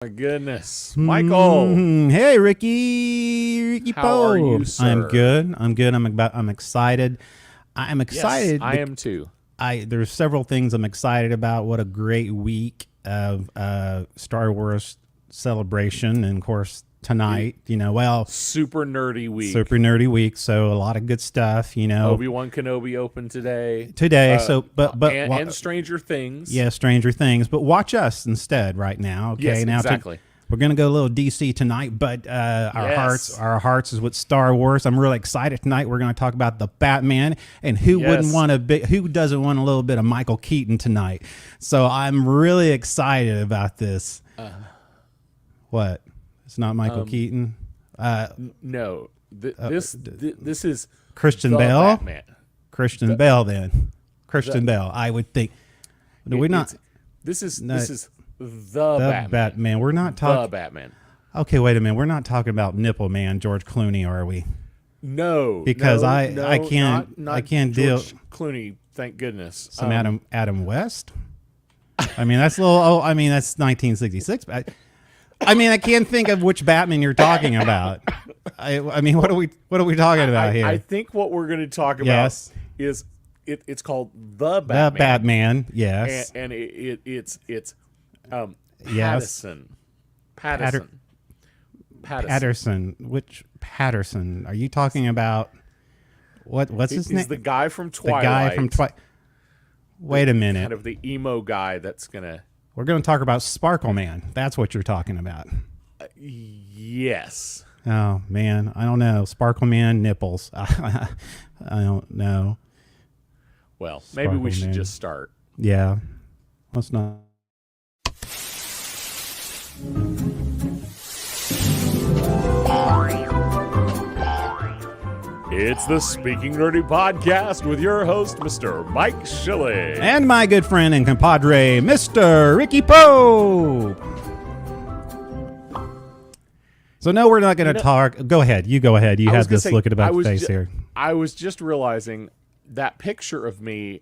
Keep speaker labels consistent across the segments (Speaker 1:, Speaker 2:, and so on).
Speaker 1: My goodness, Michael.
Speaker 2: Hey, Ricky
Speaker 1: How
Speaker 2: Poe.
Speaker 1: are you, sir?
Speaker 2: I'm good. I'm excited. I'm excited.
Speaker 1: Yes, I am too.
Speaker 2: There's several things I'm excited about. What a great week of Star Wars celebration, and of course tonight.
Speaker 1: Super nerdy week.
Speaker 2: Super nerdy week. So a lot of good stuff.
Speaker 1: Obi-Wan Kenobi opened today.
Speaker 2: And
Speaker 1: Stranger Things.
Speaker 2: Yeah, Stranger Things. But watch us instead right now. Okay,
Speaker 1: Yes,
Speaker 2: now
Speaker 1: exactly.
Speaker 2: we're gonna go a little DC tonight, but our hearts is with Star Wars. I'm really excited tonight. We're gonna talk about the Batman, and who doesn't want a little bit of Michael Keaton tonight? So I'm really excited about this. What? It's not Michael Keaton.
Speaker 1: No, this is
Speaker 2: Christian
Speaker 1: the
Speaker 2: Bale.
Speaker 1: Batman.
Speaker 2: Christian Bale. Then Christian Bale. I would think.
Speaker 1: This is the
Speaker 2: Batman. We're not talking
Speaker 1: the Batman.
Speaker 2: Okay, wait a minute. We're not talking about Nipple Man George Clooney, are we?
Speaker 1: No,
Speaker 2: because
Speaker 1: no,
Speaker 2: I can't
Speaker 1: George
Speaker 2: deal.
Speaker 1: Clooney, thank goodness.
Speaker 2: Some Adam West. I mean, that's a little. Oh, I mean, that's 1966. I mean, I can't think of which Batman you're talking about. I mean, what are we talking about here?
Speaker 1: I think what we're going to talk about is it's called the Batman.
Speaker 2: The Batman, yes,
Speaker 1: and it's
Speaker 2: yes. Patterson. Which Patterson? Are you talking about? What's his name?
Speaker 1: He's the guy from Twilight.
Speaker 2: The guy from Twilight. Wait a minute.
Speaker 1: Kind of the emo guy that's gonna.
Speaker 2: We're going to talk about Sparkle Man. That's what you're talking about.
Speaker 1: Yes.
Speaker 2: Oh man, I don't know. Sparkle Man nipples. I don't know.
Speaker 1: Well, maybe we should just start.
Speaker 2: Yeah. Let's not.
Speaker 1: It's the Speaking Nerdy Podcast with your host, Mr. Mike Schilling.
Speaker 2: And my good friend and compadre, Mr. Ricky Poe. So no, we're not going to talk. Go ahead. You go ahead. You had this look at about face here.
Speaker 1: I was just realizing that picture of me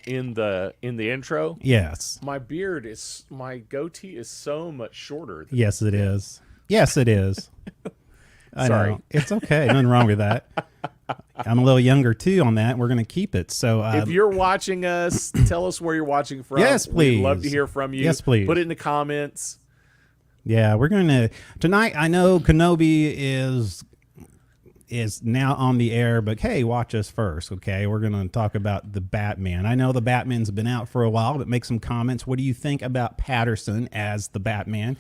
Speaker 1: in the intro.
Speaker 2: Yes.
Speaker 1: My goatee is so much shorter.
Speaker 2: Yes, it is. Yes, it is. I
Speaker 1: Sorry.
Speaker 2: know. It's okay. Nothing wrong with that. I'm a little younger too on that. We're going to keep it. So
Speaker 1: if you're watching us, tell us where you're watching from.
Speaker 2: Yes, please.
Speaker 1: We'd love to hear from you.
Speaker 2: Yes, please.
Speaker 1: Put it in the comments.
Speaker 2: Yeah, we're going to tonight. I know Kenobi is now on the air, but hey, watch us first. Okay. We're going to talk about the Batman. I know the Batman's been out for a while, but make some comments. What do you think about Patterson as the Batman?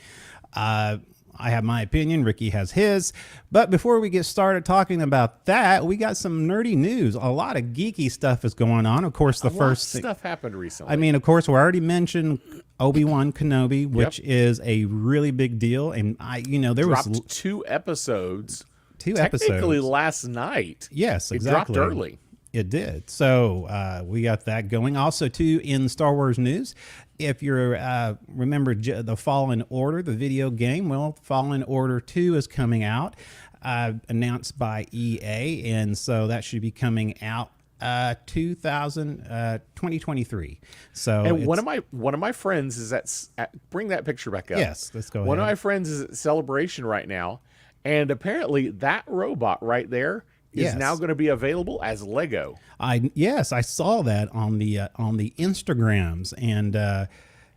Speaker 2: I have my opinion. Ricky has his. But before we get started talking about that, we got some nerdy news. A lot of geeky stuff is going on. Of course, the first
Speaker 1: stuff happened recently.
Speaker 2: I mean, of course, we already mentioned Obi-Wan Kenobi, which is a really big deal. And there was
Speaker 1: 2 episodes.
Speaker 2: Technically
Speaker 1: episodes last night.
Speaker 2: Yes, exactly.
Speaker 1: It dropped early.
Speaker 2: It did. So we got that going. Also, too, in Star Wars news, if you're remember the Fallen Order, the video game, well, Fallen Order 2 is coming out, announced by EA, and so that should be coming out 2023. So
Speaker 1: and one of my friends is at bring that picture back up.
Speaker 2: Yes, let's go ahead.
Speaker 1: One of my friends is at Celebration right now, and apparently that robot right there is now going to be available as Lego.
Speaker 2: I saw that on the Instagrams, and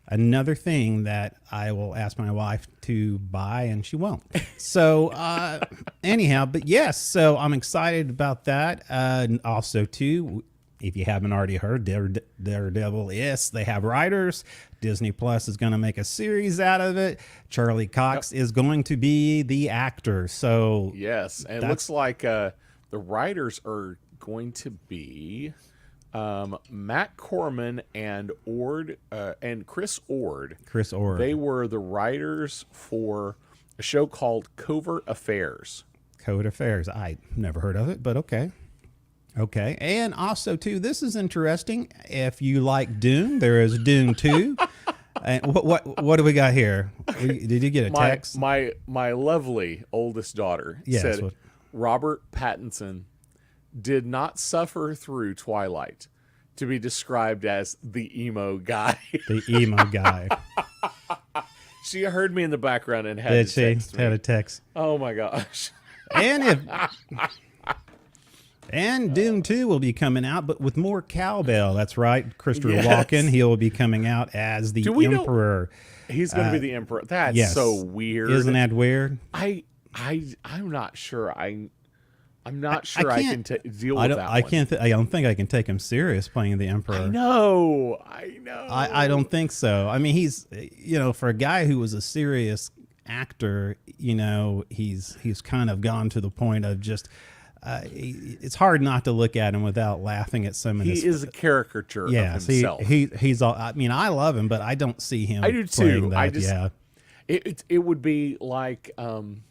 Speaker 2: another thing that I will ask my wife to buy, and she won't. So anyhow, but yes, so I'm excited about that. And also too, if you haven't already heard, Daredevil, yes, they have writers. Disney Plus is going to make a series out of it. Charlie Cox is going to be the actor. So
Speaker 1: yes, and it looks like the writers are going to be Matt Corman and Chris Ord.
Speaker 2: Chris Ord.
Speaker 1: They were the writers for a show called Covert Affairs.
Speaker 2: Covert Affairs. I never heard of it, but okay. Okay. And also, too, this is interesting. If you like Dune, there is Dune 2. And what do we got here? Did you get a text?
Speaker 1: My lovely oldest daughter said Robert Pattinson did not suffer through Twilight to be described as the emo guy.
Speaker 2: The emo guy.
Speaker 1: She heard me in the background and had
Speaker 2: Did
Speaker 1: to
Speaker 2: she?
Speaker 1: text me.
Speaker 2: Had a text.
Speaker 1: Oh my gosh.
Speaker 2: And Dune 2 will be coming out, but with more cowbell. That's right. Christopher
Speaker 1: Yes.
Speaker 2: Walken, he will be coming out as the
Speaker 1: Do we know-
Speaker 2: Emperor.
Speaker 1: He's going to be the emperor. That's
Speaker 2: yes.
Speaker 1: so weird.
Speaker 2: Isn't that weird?
Speaker 1: I'm not sure. I'm not sure I can deal with that
Speaker 2: I
Speaker 1: one.
Speaker 2: can't. I don't think I can take him serious playing the Emperor.
Speaker 1: I know.
Speaker 2: I don't think so. I mean, he's, for a guy who was a serious actor, he's kind of gone to the point of just. It's hard not to look at him without laughing at some of his.
Speaker 1: He is a caricature of
Speaker 2: Yeah,
Speaker 1: himself.
Speaker 2: he's all. I mean, I love him, but I don't see him.
Speaker 1: I do
Speaker 2: playing
Speaker 1: too.
Speaker 2: That.
Speaker 1: It would be like I'm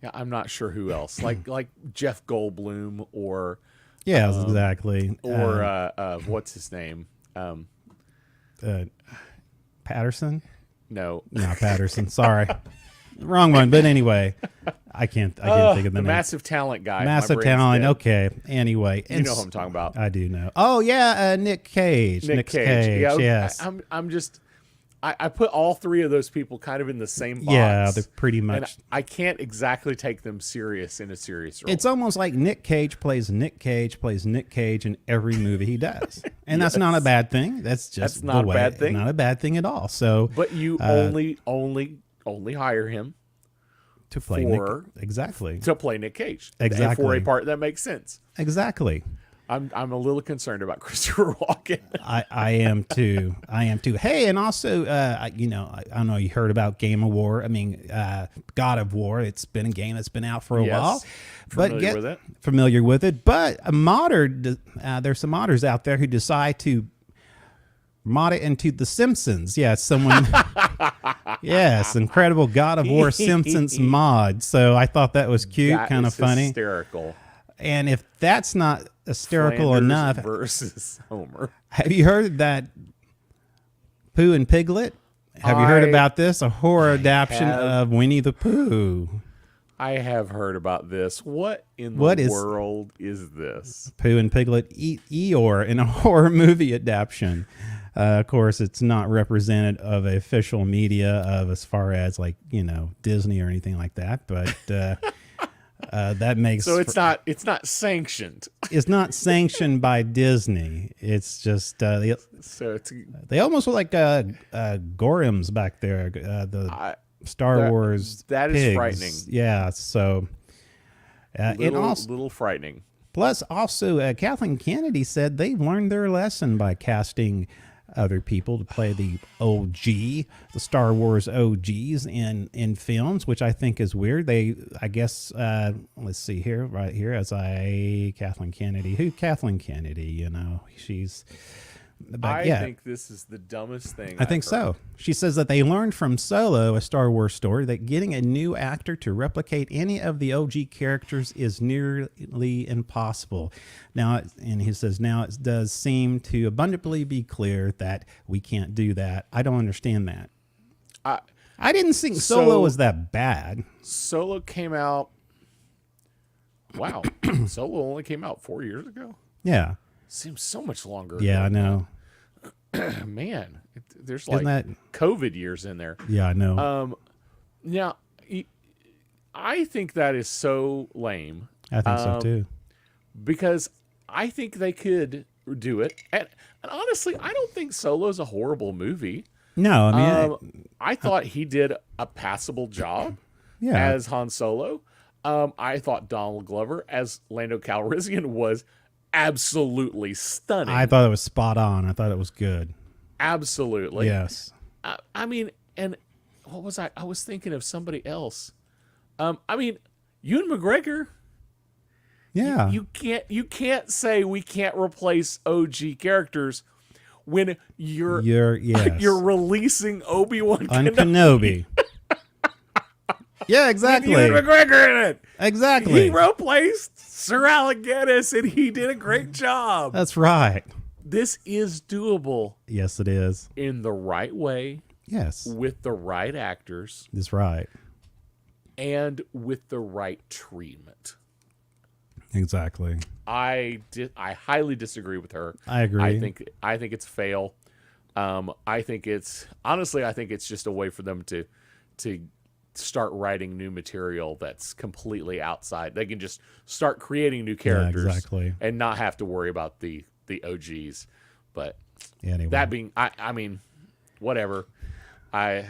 Speaker 1: not sure who else, like Jeff Goldblum or
Speaker 2: exactly.
Speaker 1: or what's his name?
Speaker 2: Patterson.
Speaker 1: No,
Speaker 2: Not Patterson. Sorry, wrong one. But anyway, I can't think of the name.
Speaker 1: massive talent guy. My
Speaker 2: Massive
Speaker 1: brain's
Speaker 2: talent.
Speaker 1: dead.
Speaker 2: Okay. Anyway,
Speaker 1: You know who I'm talking about.
Speaker 2: I do know. Oh yeah, Nick Cage.
Speaker 1: Nick Cage. Yeah,
Speaker 2: Yes.
Speaker 1: I'm just. I put all three of those people kind of in the same box.
Speaker 2: Yeah, they're pretty
Speaker 1: And
Speaker 2: much.
Speaker 1: I can't exactly take them serious in a serious role.
Speaker 2: It's almost like Nick Cage plays Nick Cage in every movie he does, and that's not a bad thing. That's just
Speaker 1: That's not
Speaker 2: the
Speaker 1: a
Speaker 2: way,
Speaker 1: bad thing.
Speaker 2: Not a bad thing at all. So,
Speaker 1: but you only hire him
Speaker 2: to play
Speaker 1: for-
Speaker 2: Nick, exactly,
Speaker 1: to play Nick Cage.
Speaker 2: Exactly.
Speaker 1: And for a part that makes sense.
Speaker 2: exactly.
Speaker 1: I'm a little concerned about Christopher Walken.
Speaker 2: I am too. I am too. Hey, and also, I don't know. You heard about Game of War? I mean, God of War. It's been a game that's been out for a
Speaker 1: Yes.
Speaker 2: while.
Speaker 1: Familiar with it.
Speaker 2: Familiar with it. But a modder, there's some modders out there who decide to mod it into The Simpsons. Yeah, someone. Yes, incredible God of War Simpsons mod. So I thought that was cute,
Speaker 1: That
Speaker 2: kind of
Speaker 1: is
Speaker 2: funny.
Speaker 1: hysterical.
Speaker 2: And if that's not hysterical
Speaker 1: Flanders
Speaker 2: enough,
Speaker 1: versus Homer.
Speaker 2: have you heard that Pooh and Piglet? Have you heard about this? A horror adaptation
Speaker 1: have.
Speaker 2: of Winnie the Pooh.
Speaker 1: I have heard about this. What in
Speaker 2: What
Speaker 1: the
Speaker 2: is-
Speaker 1: world is this?
Speaker 2: Pooh and Piglet eat Eeyore in a horror movie adaptation. Of course, it's not represented of official media of as far as Disney or anything like that, but that makes
Speaker 1: So it's not sanctioned.
Speaker 2: it's not sanctioned by Disney. It's just
Speaker 1: So it's
Speaker 2: they almost look like Gorims back there. The Star
Speaker 1: that-
Speaker 2: Wars.
Speaker 1: that is
Speaker 2: pigs.
Speaker 1: frightening.
Speaker 2: Yeah. So, and also,
Speaker 1: little frightening.
Speaker 2: plus also, Kathleen Kennedy said they've learned their lesson by casting other people to play the Star Wars OGs in films, which I think is weird. I guess, let's see here, right here, Kathleen Kennedy. Who Kathleen Kennedy? She's. But
Speaker 1: I
Speaker 2: yeah.
Speaker 1: think this is the dumbest thing.
Speaker 2: I think so. She says that they learned from Solo, a Star Wars story, that getting a new actor to replicate any of the OG characters is nearly impossible. Now, and he says, now it does seem to abundantly be clear that we can't do that. I don't understand that. I didn't think Solo was that bad.
Speaker 1: Solo came out. Wow, Solo only came out 4 years ago.
Speaker 2: Yeah.
Speaker 1: Seems so much longer.
Speaker 2: Yeah, I
Speaker 1: ago.
Speaker 2: know.
Speaker 1: Man, there's
Speaker 2: Isn't
Speaker 1: like
Speaker 2: that?
Speaker 1: COVID years in there.
Speaker 2: Yeah, I know.
Speaker 1: Now, I think that is so lame
Speaker 2: I think so too.
Speaker 1: because I think they could do it. And honestly, I don't think Solo's a horrible movie.
Speaker 2: No, I mean,
Speaker 1: I thought he did a passable job
Speaker 2: yeah.
Speaker 1: as Han Solo. I thought Donald Glover as Lando Calrissian was absolutely stunning.
Speaker 2: I thought it was spot on. I thought it was good.
Speaker 1: Absolutely.
Speaker 2: Yes.
Speaker 1: I mean, and what was I? I was thinking of somebody else. I mean, Ewan McGregor.
Speaker 2: Yeah.
Speaker 1: You can't say we can't replace OG characters when you're
Speaker 2: yes.
Speaker 1: you're releasing Obi-Wan
Speaker 2: on
Speaker 1: Kenobi.
Speaker 2: Kenobi. Yeah, exactly.
Speaker 1: Ewan McGregor in it.
Speaker 2: Exactly.
Speaker 1: He replaced Sir Alec Guinness, and he did a great job.
Speaker 2: That's right.
Speaker 1: This is doable
Speaker 2: Yes, it is.
Speaker 1: in the right way,
Speaker 2: Yes,
Speaker 1: with the right actors,
Speaker 2: that's right.
Speaker 1: and with the right treatment.
Speaker 2: Exactly.
Speaker 1: I highly disagree with her.
Speaker 2: I agree.
Speaker 1: I think it's fail. I think it's honestly, I think it's just a way for them to start writing new material that's completely outside. They can just start creating new characters,
Speaker 2: exactly.
Speaker 1: and not have to worry about the OGs. But
Speaker 2: Anyway,
Speaker 1: that being, I mean, whatever. I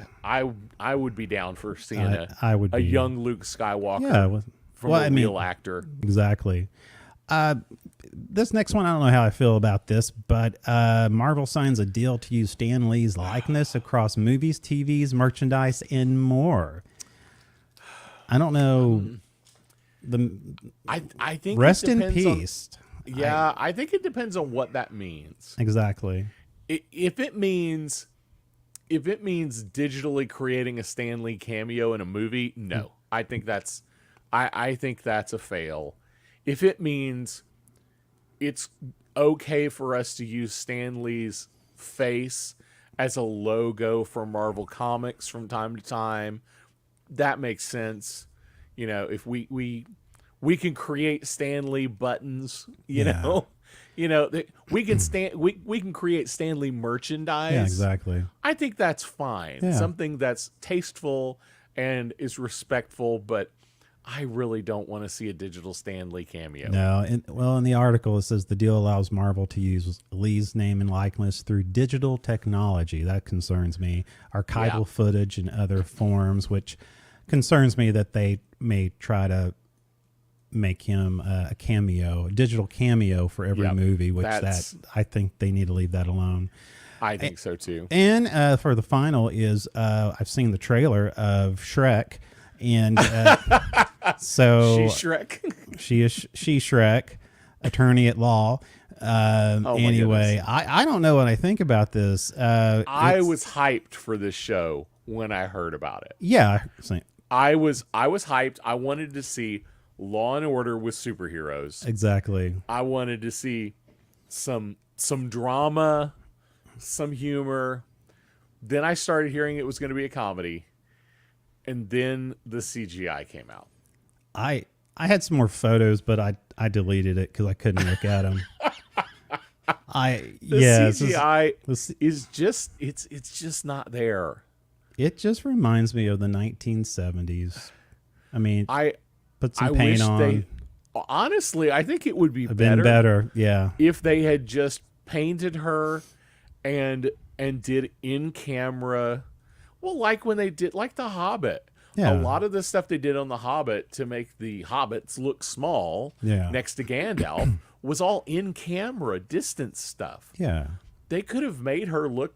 Speaker 1: would be down for seeing
Speaker 2: I would
Speaker 1: a
Speaker 2: be.
Speaker 1: young Luke Skywalker
Speaker 2: Yeah, well,
Speaker 1: from
Speaker 2: well,
Speaker 1: a
Speaker 2: I mean,
Speaker 1: real actor.
Speaker 2: exactly. This next one, I don't know how I feel about this, but Marvel signs a deal to use Stan Lee's likeness across movies, TVs, merchandise, and more. I don't know.
Speaker 1: I think
Speaker 2: Rest
Speaker 1: it
Speaker 2: in
Speaker 1: depends on-
Speaker 2: peace.
Speaker 1: yeah, I think it depends on what that means.
Speaker 2: Exactly.
Speaker 1: If it means digitally creating a Stan Lee cameo in a movie, no. I think that's a fail. If it means it's okay for us to use Stan Lee's face as a logo for Marvel Comics from time to time, that makes sense. You know, if we can create Stan Lee buttons, you
Speaker 2: Yeah.
Speaker 1: know. We can create Stan Lee merchandise.
Speaker 2: Yeah, exactly.
Speaker 1: I think that's fine.
Speaker 2: Yeah.
Speaker 1: Something that's tasteful and is respectful, but I really don't want to see a digital Stan Lee cameo.
Speaker 2: No, in the article it says the deal allows Marvel to use Lee's name and likeness through digital technology. That concerns me. Archival
Speaker 1: Yeah.
Speaker 2: footage and other forms, which concerns me that they may try to make him a cameo, a digital cameo for every
Speaker 1: Yep.
Speaker 2: movie, which
Speaker 1: That's-
Speaker 2: that I think they need to leave that alone.
Speaker 1: I think so too.
Speaker 2: And for the final is I've seen the trailer of Shrek, and so
Speaker 1: She's Shrek.
Speaker 2: she is Shrek, attorney at law.
Speaker 1: my
Speaker 2: Anyway,
Speaker 1: goodness.
Speaker 2: I don't know what I think about this.
Speaker 1: I
Speaker 2: It's-
Speaker 1: was hyped for this show when I heard about it.
Speaker 2: yeah,
Speaker 1: I was hyped. I wanted to see Law and Order with superheroes.
Speaker 2: exactly.
Speaker 1: I wanted to see some drama, some humor. Then I started hearing it was going to be a comedy, and then the CGI came out.
Speaker 2: I had some more photos, but I deleted it because I couldn't look at them.
Speaker 1: The CGI is just it's just not there.
Speaker 2: It just reminds me of the 1970s. I mean,
Speaker 1: I
Speaker 2: put some
Speaker 1: I
Speaker 2: paint
Speaker 1: wish
Speaker 2: on.
Speaker 1: they honestly, I think it would be
Speaker 2: Have been better. Yeah.
Speaker 1: if they had just painted her and did in camera, well, like when they did like the Hobbit.
Speaker 2: Yeah.
Speaker 1: A lot of the stuff they did on the Hobbit to make the hobbits look small
Speaker 2: Yeah.
Speaker 1: next to Gandalf was all in camera distance stuff.
Speaker 2: Yeah.
Speaker 1: They could have made her look,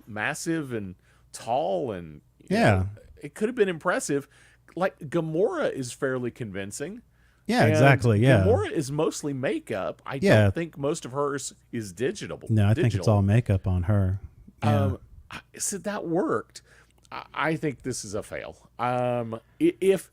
Speaker 1: massive and tall, and
Speaker 2: Yeah.
Speaker 1: it could have been impressive. Like Gamora is fairly convincing.
Speaker 2: Yeah,
Speaker 1: And
Speaker 2: exactly. Yeah.
Speaker 1: Gamora is mostly makeup. I
Speaker 2: Yeah.
Speaker 1: don't think most of hers is digital.
Speaker 2: No, I think it's all makeup on her. Yeah.
Speaker 1: So that worked. I think this is a fail. If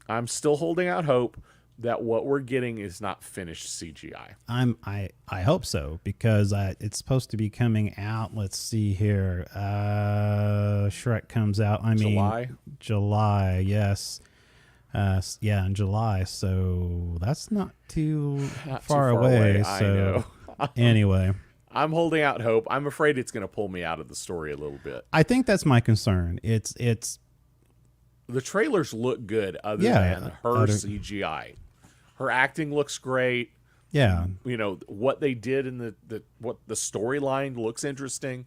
Speaker 1: I'm still holding out hope that what we're getting is not finished CGI.
Speaker 2: I hope so, because it's supposed to be coming out. Let's see here. Shrek comes out. July. Yes. Yeah, in July. So that's not too
Speaker 1: Not too
Speaker 2: far away.
Speaker 1: I
Speaker 2: So
Speaker 1: know.
Speaker 2: anyway,
Speaker 1: I'm holding out hope. I'm afraid it's going to pull me out of the story a little bit.
Speaker 2: I think that's my concern. It's
Speaker 1: The trailers look good other
Speaker 2: Yeah,
Speaker 1: than her CGI. Her acting looks great.
Speaker 2: yeah.
Speaker 1: What they did in the storyline looks interesting.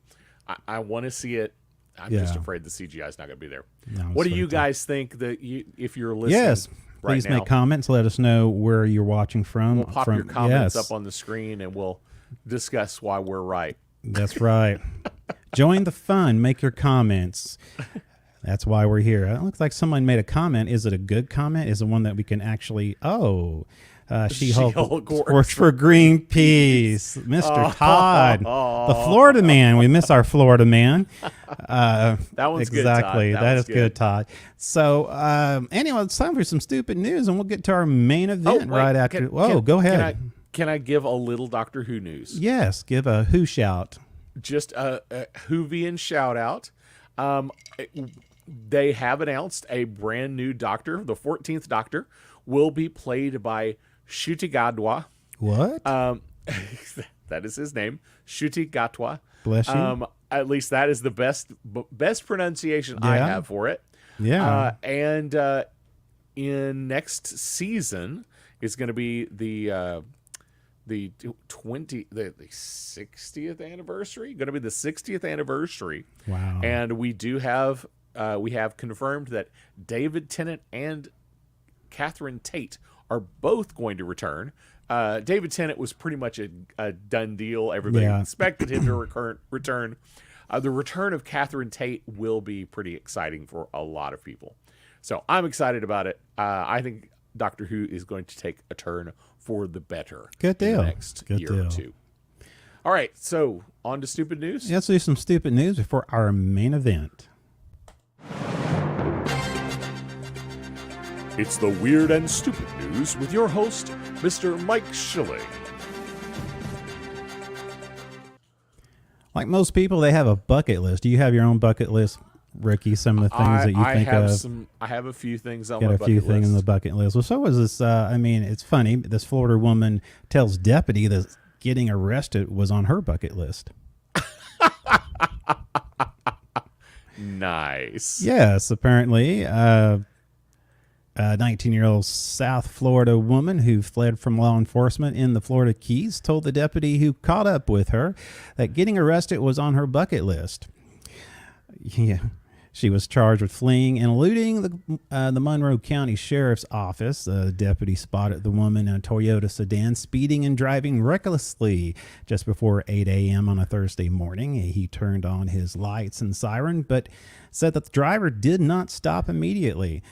Speaker 1: I want to see it. I'm just
Speaker 2: Yeah.
Speaker 1: afraid the CGI is not going to be there.
Speaker 2: No,
Speaker 1: What do
Speaker 2: it's
Speaker 1: you
Speaker 2: like
Speaker 1: guys think that if you're listening?
Speaker 2: Yes.
Speaker 1: right
Speaker 2: Please
Speaker 1: now,
Speaker 2: make comments. Let us know where you're watching from.
Speaker 1: we'll pop
Speaker 2: from,
Speaker 1: your comments
Speaker 2: yes.
Speaker 1: up on the screen and we'll discuss why we're right.
Speaker 2: That's right. Join the fun. Make your comments. That's why we're here. It looks like someone made a comment. Is it a good comment? Is it one that we can actually? She-Hulk
Speaker 1: She-Hulk
Speaker 2: works for Greenpeace. Mr. Todd, the Florida man. We miss our Florida man.
Speaker 1: That one's
Speaker 2: exactly.
Speaker 1: good, Todd.
Speaker 2: That
Speaker 1: was
Speaker 2: is good, Todd. So anyway, it's time for some stupid news, and we'll get to our main event
Speaker 1: wait,
Speaker 2: right after. Go ahead.
Speaker 1: Can I give a little Doctor Who news?
Speaker 2: Yes, give a who shout.
Speaker 1: Just a Whovian shout out. They have announced a brand new Doctor. The 14th Doctor will be played by Ncuti Gatwa.
Speaker 2: What?
Speaker 1: That is his name, Ncuti Gatwa.
Speaker 2: Bless you.
Speaker 1: At least that is the best pronunciation I
Speaker 2: Yeah.
Speaker 1: have for it.
Speaker 2: Yeah.
Speaker 1: And in next season is going to be the 60th anniversary. Going to be the 60th anniversary.
Speaker 2: Wow.
Speaker 1: And we have confirmed that David Tennant and Catherine Tate are both going to return. David Tennant was pretty much a done deal. Everybody
Speaker 2: Yeah.
Speaker 1: expected him to return. The return of Catherine Tate will be pretty exciting for a lot of people. So I'm excited about it. I think Doctor Who is going to take a turn for the better
Speaker 2: Good
Speaker 1: in
Speaker 2: deal.
Speaker 1: the next
Speaker 2: Good
Speaker 1: year or
Speaker 2: deal.
Speaker 1: two. All right, so on to stupid news.
Speaker 2: Let's do some stupid news before our main event.
Speaker 1: It's the Weird and Stupid News with your host, Mr. Mike Schilling.
Speaker 2: Like most people, they have a bucket list. Do you have your own bucket list, Ricky? Some of the things that you think of?
Speaker 1: I have a few things on
Speaker 2: Got
Speaker 1: my
Speaker 2: a few
Speaker 1: bucket
Speaker 2: things on the
Speaker 1: list.
Speaker 2: bucket list. Well, so was this. I mean, it's funny. This Florida woman tells deputy that getting arrested was on her bucket list.
Speaker 1: Nice.
Speaker 2: Yes, apparently. A 19-year-old South Florida woman who fled from law enforcement in the Florida Keys told the deputy who caught up with her that getting arrested was on her bucket list. Yeah. She was charged with fleeing and eluding the Monroe County Sheriff's Office. The deputy spotted the woman in a Toyota sedan speeding and driving recklessly just before 8 a.m. on a Thursday morning. He turned on his lights and siren, but said that the driver did not stop immediately.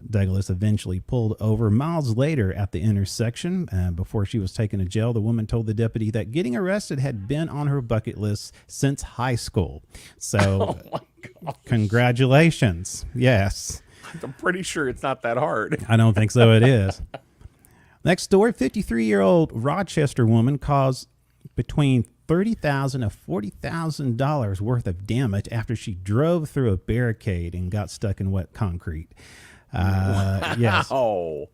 Speaker 2: Douglas eventually pulled over miles later at the intersection. Before she was taken to jail, the woman told the deputy that getting arrested had been on her bucket list since high school. So,
Speaker 1: Oh my God.
Speaker 2: congratulations. Yes.
Speaker 1: I'm pretty sure it's not that hard.
Speaker 2: I don't think so. It is. Next story, 53-year-old Rochester woman caused between $30,000 to $40,000 worth of damage after she drove through a barricade and got stuck in wet concrete. Yes.
Speaker 1: Oh,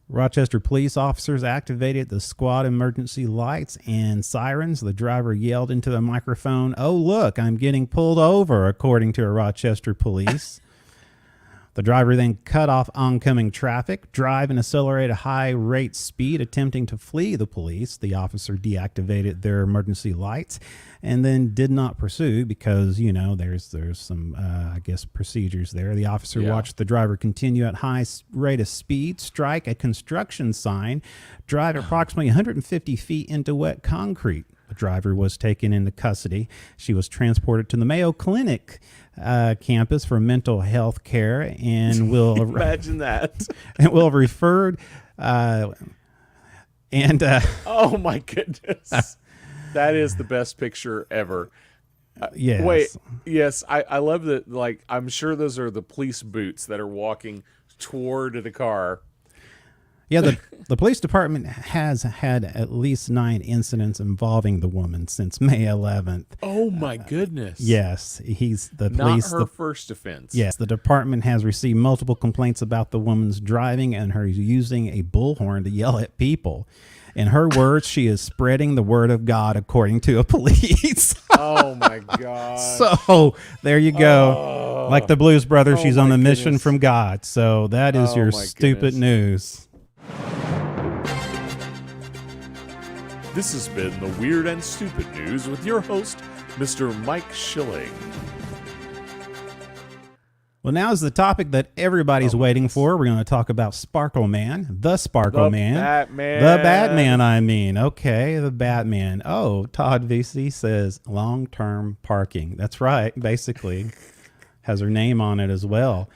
Speaker 2: Rochester police officers activated the squad emergency lights and sirens. The driver yelled into the microphone, "Oh, look, I'm getting pulled over," according to Rochester police. The driver then cut off oncoming traffic, drive and accelerate at a high rate speed, attempting to flee the police. The officer deactivated their emergency lights and then did not pursue because, you know, there's some, I guess, procedures there. The officer watched the driver continue at high rate of speed, strike a construction sign, drive approximately 150 feet into wet concrete. The driver was taken into custody. She was transported to the Mayo Clinic campus for mental health care and will
Speaker 1: imagine that.
Speaker 2: referred oh
Speaker 1: Oh my goodness. That is the best picture ever.
Speaker 2: yes.
Speaker 1: Wait, yes, I love that. Like, I'm sure those are the police boots that are walking toward the car.
Speaker 2: Yeah, the police department has had at least 9 incidents involving the woman since May 11th.
Speaker 1: Oh my goodness.
Speaker 2: Yes, he's the
Speaker 1: Not
Speaker 2: police.
Speaker 1: her first offense.
Speaker 2: Yes, the department has received multiple complaints about the woman's driving and her using a bullhorn to yell at people. In her words, she is spreading the word of God, according to a police.
Speaker 1: Oh my God.
Speaker 2: So there you go. Like the Blues Brothers,
Speaker 1: Oh
Speaker 2: she's on
Speaker 1: my
Speaker 2: a mission
Speaker 1: goodness.
Speaker 2: from God. So that is
Speaker 1: Oh
Speaker 2: your
Speaker 1: my
Speaker 2: stupid
Speaker 1: goodness.
Speaker 2: news.
Speaker 1: This has been the Weird and Stupid News with your host, Mr. Mike Schilling.
Speaker 2: Well, now is the topic that everybody's waiting for. We're going to talk about Sparkle Man, the Sparkle
Speaker 1: The
Speaker 2: Man.
Speaker 1: Batman.
Speaker 2: The Batman, I mean. Okay, the Batman. Oh, Todd VC says long-term parking. That's right, basically. Has her name on it as well.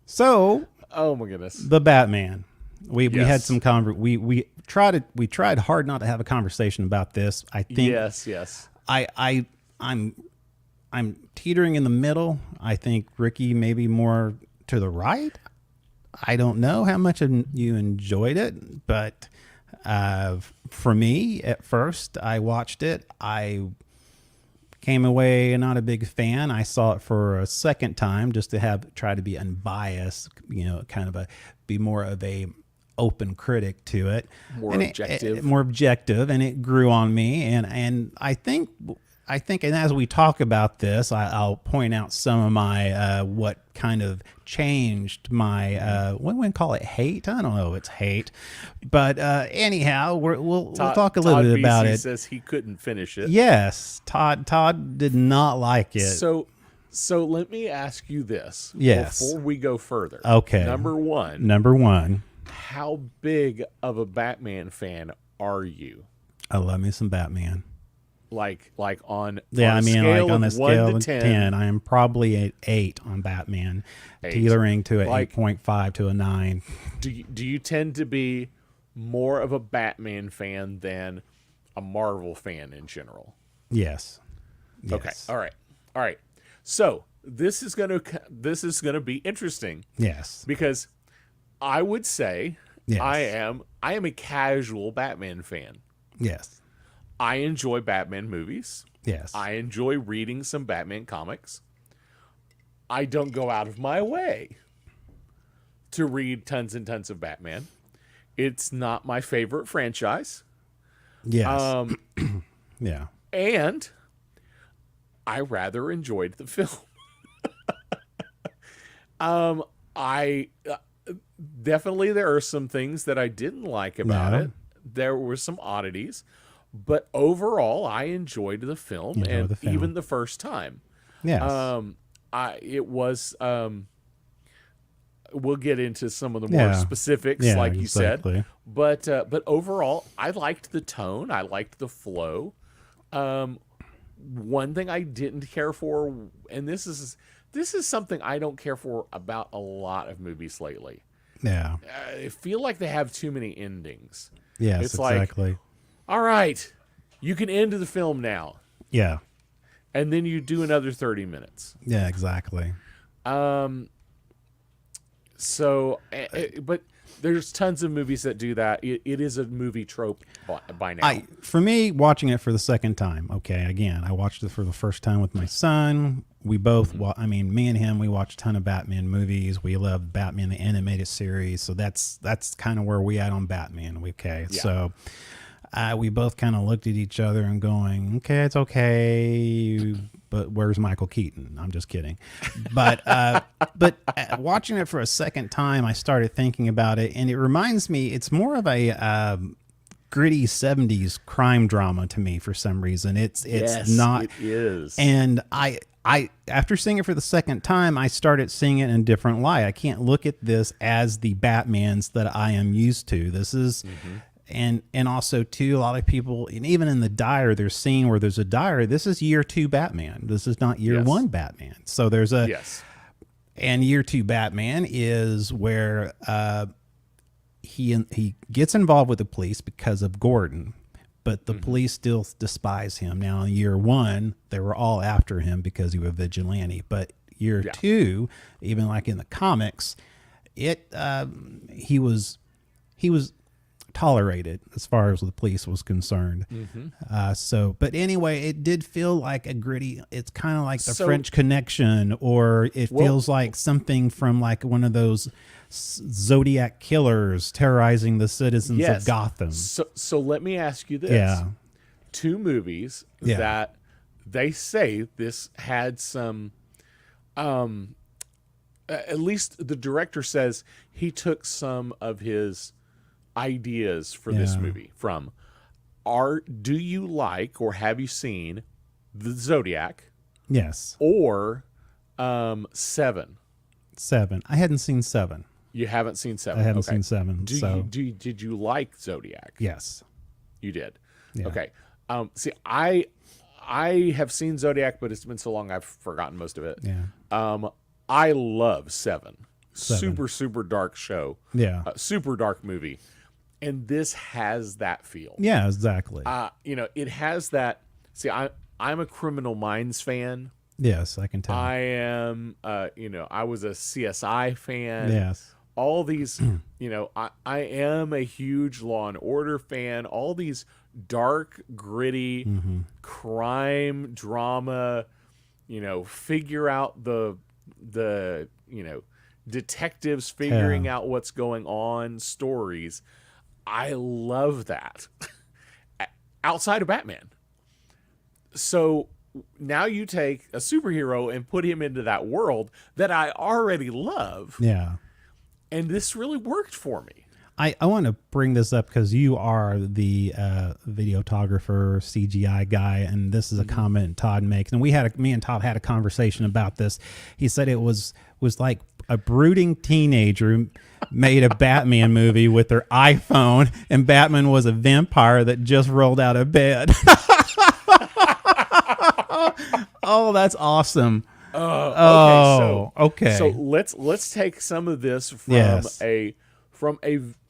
Speaker 2: So,
Speaker 1: Oh my goodness.
Speaker 2: the Batman. We had
Speaker 1: Yes.
Speaker 2: some we tried hard not to have a conversation about this. I think
Speaker 1: Yes.
Speaker 2: I'm teetering in the middle. I think Ricky maybe more to the right. I don't know how much you enjoyed it, but for me, at first I watched it, I came away not a big fan. I saw it for a second time just to try to be unbiased, you know, kind of be more of a open critic to it.
Speaker 1: More
Speaker 2: And
Speaker 1: objective.
Speaker 2: more objective, and it grew on me. And I think I think, and as we talk about this, I'll point out some of my what kind of changed my what do we call it, hate? I don't know, if it's hate, but anyhow, we'll talk a little bit about it.
Speaker 1: Says he couldn't finish it.
Speaker 2: Yes, Todd did not like it.
Speaker 1: So let me ask you this.
Speaker 2: Yes.
Speaker 1: Before we go further.
Speaker 2: Okay.
Speaker 1: Number one.
Speaker 2: How
Speaker 1: big of a Batman fan are you?
Speaker 2: I love me some Batman.
Speaker 1: Like on
Speaker 2: yeah,
Speaker 1: on
Speaker 2: I mean, like on a scale
Speaker 1: 1
Speaker 2: of
Speaker 1: to
Speaker 2: 10, I am probably at 8 on Batman, teetering to an 8.5 to a 9.
Speaker 1: Do you tend to be more of a Batman fan than a Marvel fan in general?
Speaker 2: Yes.
Speaker 1: Okay. All right. So this is gonna be interesting.
Speaker 2: Yes.
Speaker 1: Because I would say
Speaker 2: yes.
Speaker 1: I am a casual Batman fan.
Speaker 2: Yes.
Speaker 1: I enjoy Batman movies.
Speaker 2: Yes.
Speaker 1: I enjoy reading some Batman comics. I don't go out of my way to read tons and tons of Batman. It's not my favorite franchise.
Speaker 2: Yes. Yeah.
Speaker 1: And I rather enjoyed the film. I definitely, there are some things that I didn't like about it. There were some oddities, but overall I enjoyed the film, even the first time.
Speaker 2: Yes.
Speaker 1: It was we'll get into some of the more specifics, like you said. But overall, I liked the tone. I liked the flow. One thing I didn't care for, and this is something I don't care for about a lot of movies lately.
Speaker 2: Yeah.
Speaker 1: I feel like they have too many endings.
Speaker 2: Yes,
Speaker 1: it's
Speaker 2: exactly.
Speaker 1: Like, all right, you can end the film now.
Speaker 2: Yeah.
Speaker 1: And then you do another 30 minutes.
Speaker 2: Yeah, exactly.
Speaker 1: So, but there's tons of movies that do that. It is a movie trope by now.
Speaker 2: For me, watching it for the second time, okay, again, I watched it for the first time with my son. We both, me and him, we watched a ton of Batman movies. We love Batman, the animated series. So that's kind of where we at on Batman. Okay. Yeah. So we both kind of looked at each other and going, okay, it's okay, but where's Michael Keaton? I'm just kidding. But watching it for a second time, I started thinking about it, and it reminds me, it's more of a gritty 70s crime drama to me for some reason. It's not.
Speaker 1: It is.
Speaker 2: And I after seeing it for the second time, I started seeing it in a different light. I can't look at this as the Batmans that I am used to. This is. And also, too, a lot of people, and even in the Dyer, there's a scene where there's a Dyer. This is year 2 Batman. This is not year 1 Batman. So there's a and year 2 Batman is where he gets involved with the police because of Gordon, but the police still despise him. Now, in year 1, they were all after him because he was a vigilante. But year 2, even like in the comics, he was tolerated as far as the police was concerned. But anyway, it did feel like a gritty, it's kind of like the French Connection, or it feels like something from like one of those Zodiac killers terrorizing the citizens of Gotham.
Speaker 1: So let me ask you this. 2 movies that they say this had some, at least the director says he took some of his ideas for this movie from. Do you like, or have you seen the Zodiac?
Speaker 2: Yes.
Speaker 1: Or 7?
Speaker 2: 7. I hadn't seen 7.
Speaker 1: You haven't seen 7.
Speaker 2: I haven't seen 7.
Speaker 1: Did you like Zodiac?
Speaker 2: Yes.
Speaker 1: You did.
Speaker 2: Yeah.
Speaker 1: Okay. See, I have seen Zodiac, but it's been so long I've forgotten most of it.
Speaker 2: Yeah.
Speaker 1: I love 7. Super, super dark show.
Speaker 2: Yeah.
Speaker 1: Super dark movie. And this has that feel.
Speaker 2: Yeah, exactly.
Speaker 1: It has that. See, I'm a Criminal Minds fan.
Speaker 2: Yes, I can tell.
Speaker 1: I am, I was a CSI fan.
Speaker 2: Yes.
Speaker 1: All these, I am a huge Law and Order fan. All these dark, gritty crime drama, figure out the detectives figuring out what's going on stories. I love that outside of Batman. So now you take a superhero and put him into that world that I already love,
Speaker 2: Yeah.
Speaker 1: and this really worked for me.
Speaker 2: I want to bring this up because you are the videographer, CGI guy, and this is a comment Todd makes. And me and Todd had a conversation about this. He said it was like a brooding teenager made a Batman movie with their iPhone, and Batman was a vampire that just rolled out of bed. Oh, that's awesome. Okay.
Speaker 1: So let's take some of this from
Speaker 2: Yes.
Speaker 1: a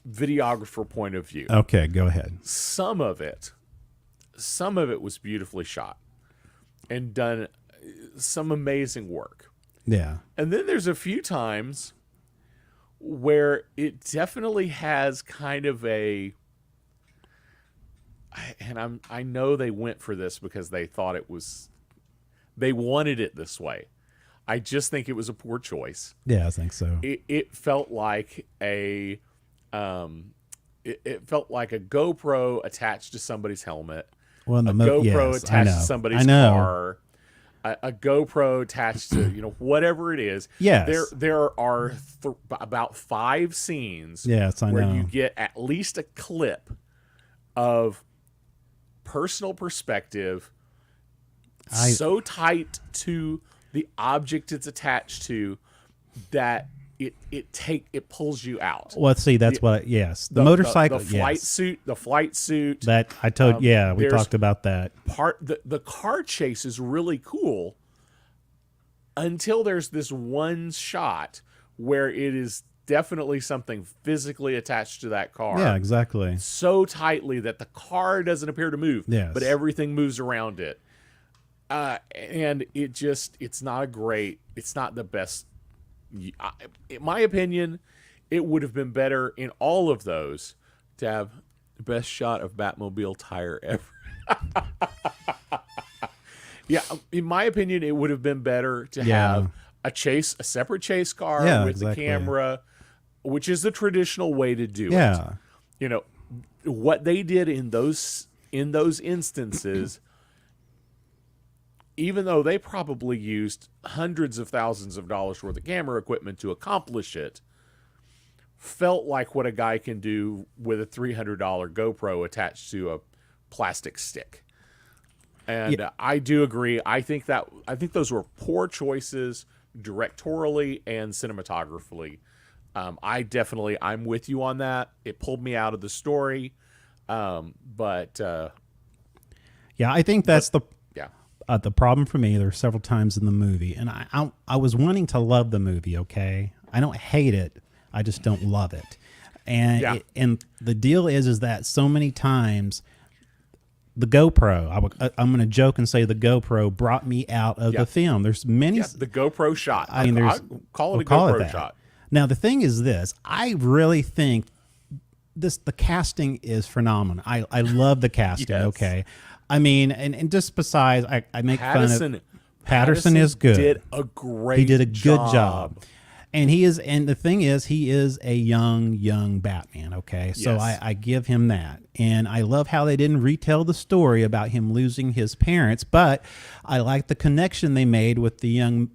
Speaker 1: videographer point of view.
Speaker 2: Okay, go ahead.
Speaker 1: Some of it was beautifully shot and done some amazing work.
Speaker 2: Yeah.
Speaker 1: And then there's a few times where it definitely has kind of I know they went for this because they thought they wanted it this way. I just think it was a poor choice.
Speaker 2: Yeah, I think so.
Speaker 1: It felt like it felt like a GoPro attached to somebody's helmet,
Speaker 2: Well,
Speaker 1: a GoPro
Speaker 2: yes,
Speaker 1: attached
Speaker 2: I know.
Speaker 1: to somebody's
Speaker 2: I know.
Speaker 1: car, a GoPro attached to whatever it is.
Speaker 2: Yes.
Speaker 1: There are about 5 scenes
Speaker 2: Yes, I
Speaker 1: where
Speaker 2: know.
Speaker 1: you get at least a clip of personal perspective so tight to the object it's attached to that it pulls you out.
Speaker 2: Well, let's see. That's yes. The motorcycle.
Speaker 1: the flight
Speaker 2: yes.
Speaker 1: suit, the flight suit.
Speaker 2: That I told. Yeah, we
Speaker 1: there's
Speaker 2: talked about that.
Speaker 1: The car chase is really cool until there's this one shot where it is definitely something physically attached to that car.
Speaker 2: Yeah, exactly.
Speaker 1: So tightly that the car doesn't appear to move,
Speaker 2: Yes.
Speaker 1: but everything moves around it. And it's not the best. In my opinion, it would have been better in all of those to have the best shot of Batmobile tire ever. Yeah, in my opinion, it would have been better to have a separate chase car with
Speaker 2: exactly.
Speaker 1: the camera, which is the traditional way to do it.
Speaker 2: Yeah.
Speaker 1: What they did in those instances, even though they probably used hundreds of thousands of dollars worth of camera equipment to accomplish it, felt like what a guy can do with a $300 GoPro attached to a plastic stick. And I do agree. I think those were poor choices directorially and cinematographically. I'm with you on that. It pulled me out of the story.
Speaker 2: Yeah, I think that's the problem for me. There are several times in the movie, and I was wanting to love the movie. Okay, I don't hate it. I just don't love it. And and the deal is that so many times the GoPro, I'm going to joke and say the GoPro brought me out of the film. There's many.
Speaker 1: The GoPro shot.
Speaker 2: I mean,
Speaker 1: I'll call it a GoPro shot.
Speaker 2: Now the thing is this: I really think the casting is phenomenal. I love the casting.
Speaker 1: Yes.
Speaker 2: Okay. I mean, and just besides, I make fun of Patterson is good.
Speaker 1: He did a great
Speaker 2: good job. And the thing is, he is a young Batman. Okay. So
Speaker 1: Yes.
Speaker 2: I give him that. And I love how they didn't retell the story about him losing his parents, but I like the connection they made with the young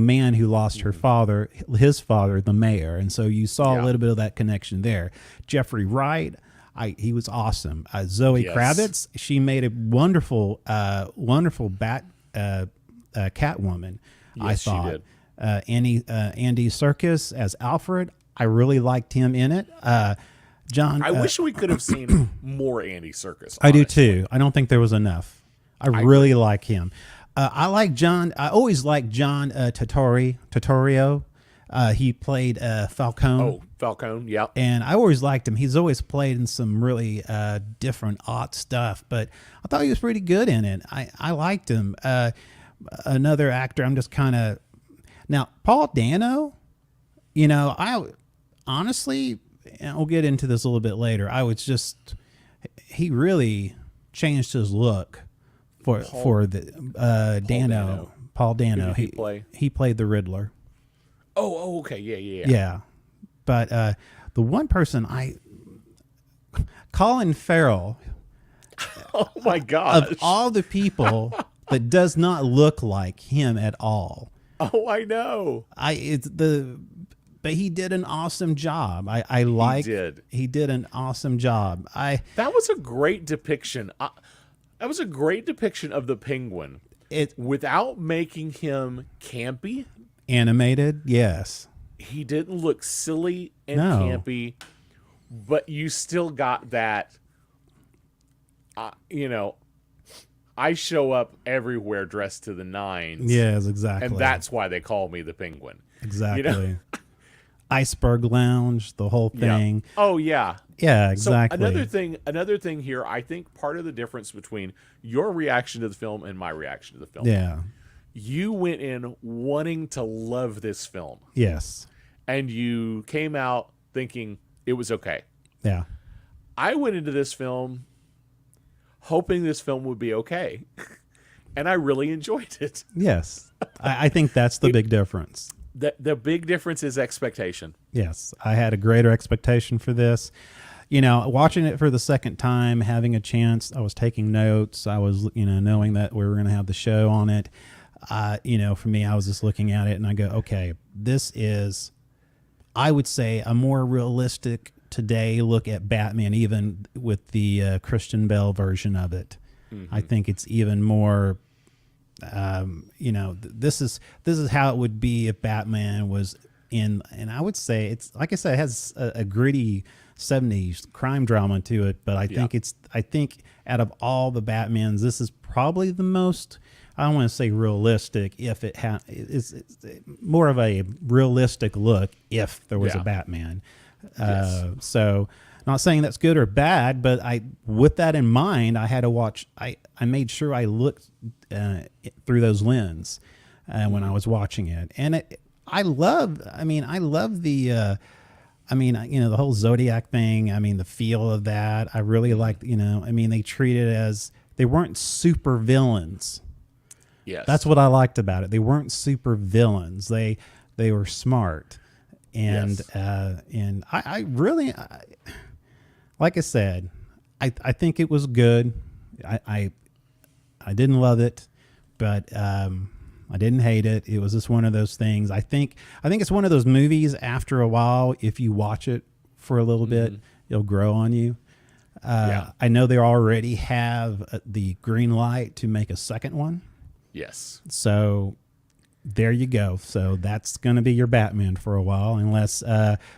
Speaker 2: man who lost his father, the mayor. And so you saw a little bit of that connection there. Jeffrey Wright, he was awesome. Zoe Kravitz, she made a wonderful Catwoman.
Speaker 1: Yes,
Speaker 2: I thought. She did. Andy Serkis as Alfred, I really liked him in it. John,
Speaker 1: I wish we could have seen more Andy Serkis.
Speaker 2: I do too. I don't think there was enough. I really like him. I like John. I always liked John Turturro. He played Falcone.
Speaker 1: Oh, Falcone, yeah.
Speaker 2: And I always liked him. He's always played in some really different odd stuff, but I thought he was pretty good in it. I liked him. Another actor, I'm just kind of... Now, Paul Dano, I honestly, and we'll get into this a little bit later, he really changed his look for the Dano. Paul Dano.
Speaker 1: Who did he play?
Speaker 2: He played the Riddler.
Speaker 1: Oh, okay, yeah.
Speaker 2: Yeah, but the one person Colin Farrell.
Speaker 1: Oh my gosh!
Speaker 2: Of all the people that does not look like him at all.
Speaker 1: Oh, I know.
Speaker 2: But he did an awesome job. I like. He did an awesome job.
Speaker 1: That was a great depiction. That was a great depiction of the Penguin. Without making him campy.
Speaker 2: Animated, yes.
Speaker 1: He didn't look silly and campy, but you still got that, I show up everywhere dressed to the nines.
Speaker 2: Yes, exactly.
Speaker 1: And that's why they call me the Penguin.
Speaker 2: Exactly. Iceberg Lounge, the whole thing.
Speaker 1: Yeah. Oh, yeah.
Speaker 2: Yeah, exactly.
Speaker 1: So another thing here, I think part of the difference between your reaction to the film and my reaction to the film.
Speaker 2: Yeah.
Speaker 1: You went in wanting to love this film.
Speaker 2: Yes.
Speaker 1: And you came out thinking it was okay.
Speaker 2: Yeah.
Speaker 1: I went into this film hoping this film would be okay. And I really enjoyed it.
Speaker 2: Yes. I think that's the big difference.
Speaker 1: The big difference is expectation.
Speaker 2: Yes. I had a greater expectation for this. Watching it for the second time, having a chance, I was taking notes. I was, knowing that we were going to have the show on it. For me, I was just looking at it and I go, okay, this is, I would say, a more realistic today look at Batman, even with the Christian Bale version of it. Mm-hmm. I think it's even more, this is how it would be if Batman was in, and I would say it's, like I said, it has a gritty 70s crime drama to it, but I think out of all the Batmans, this is probably the most, I don't want to say realistic, if it's more of a realistic look if there was a Batman.
Speaker 1: Yes.
Speaker 2: So not saying that's good or bad, but with that in mind, I had to watch, I made sure I looked through those lens when I was watching it. And I love the, the whole Zodiac thing. The feel of that. I really liked, they treated it as, they weren't super villains.
Speaker 1: Yes.
Speaker 2: That's what I liked about it. They weren't super villains. They were smart. And,
Speaker 1: yes.
Speaker 2: And I really, like I said, I think it was good. I didn't love it, but, I didn't hate it. It was just one of those things. I think it's one of those movies, after a while, if you watch it for a little bit, it'll grow on you. I know they already have the green light to make a second one.
Speaker 1: Yes.
Speaker 2: So there you go. So that's going to be your Batman for a while, unless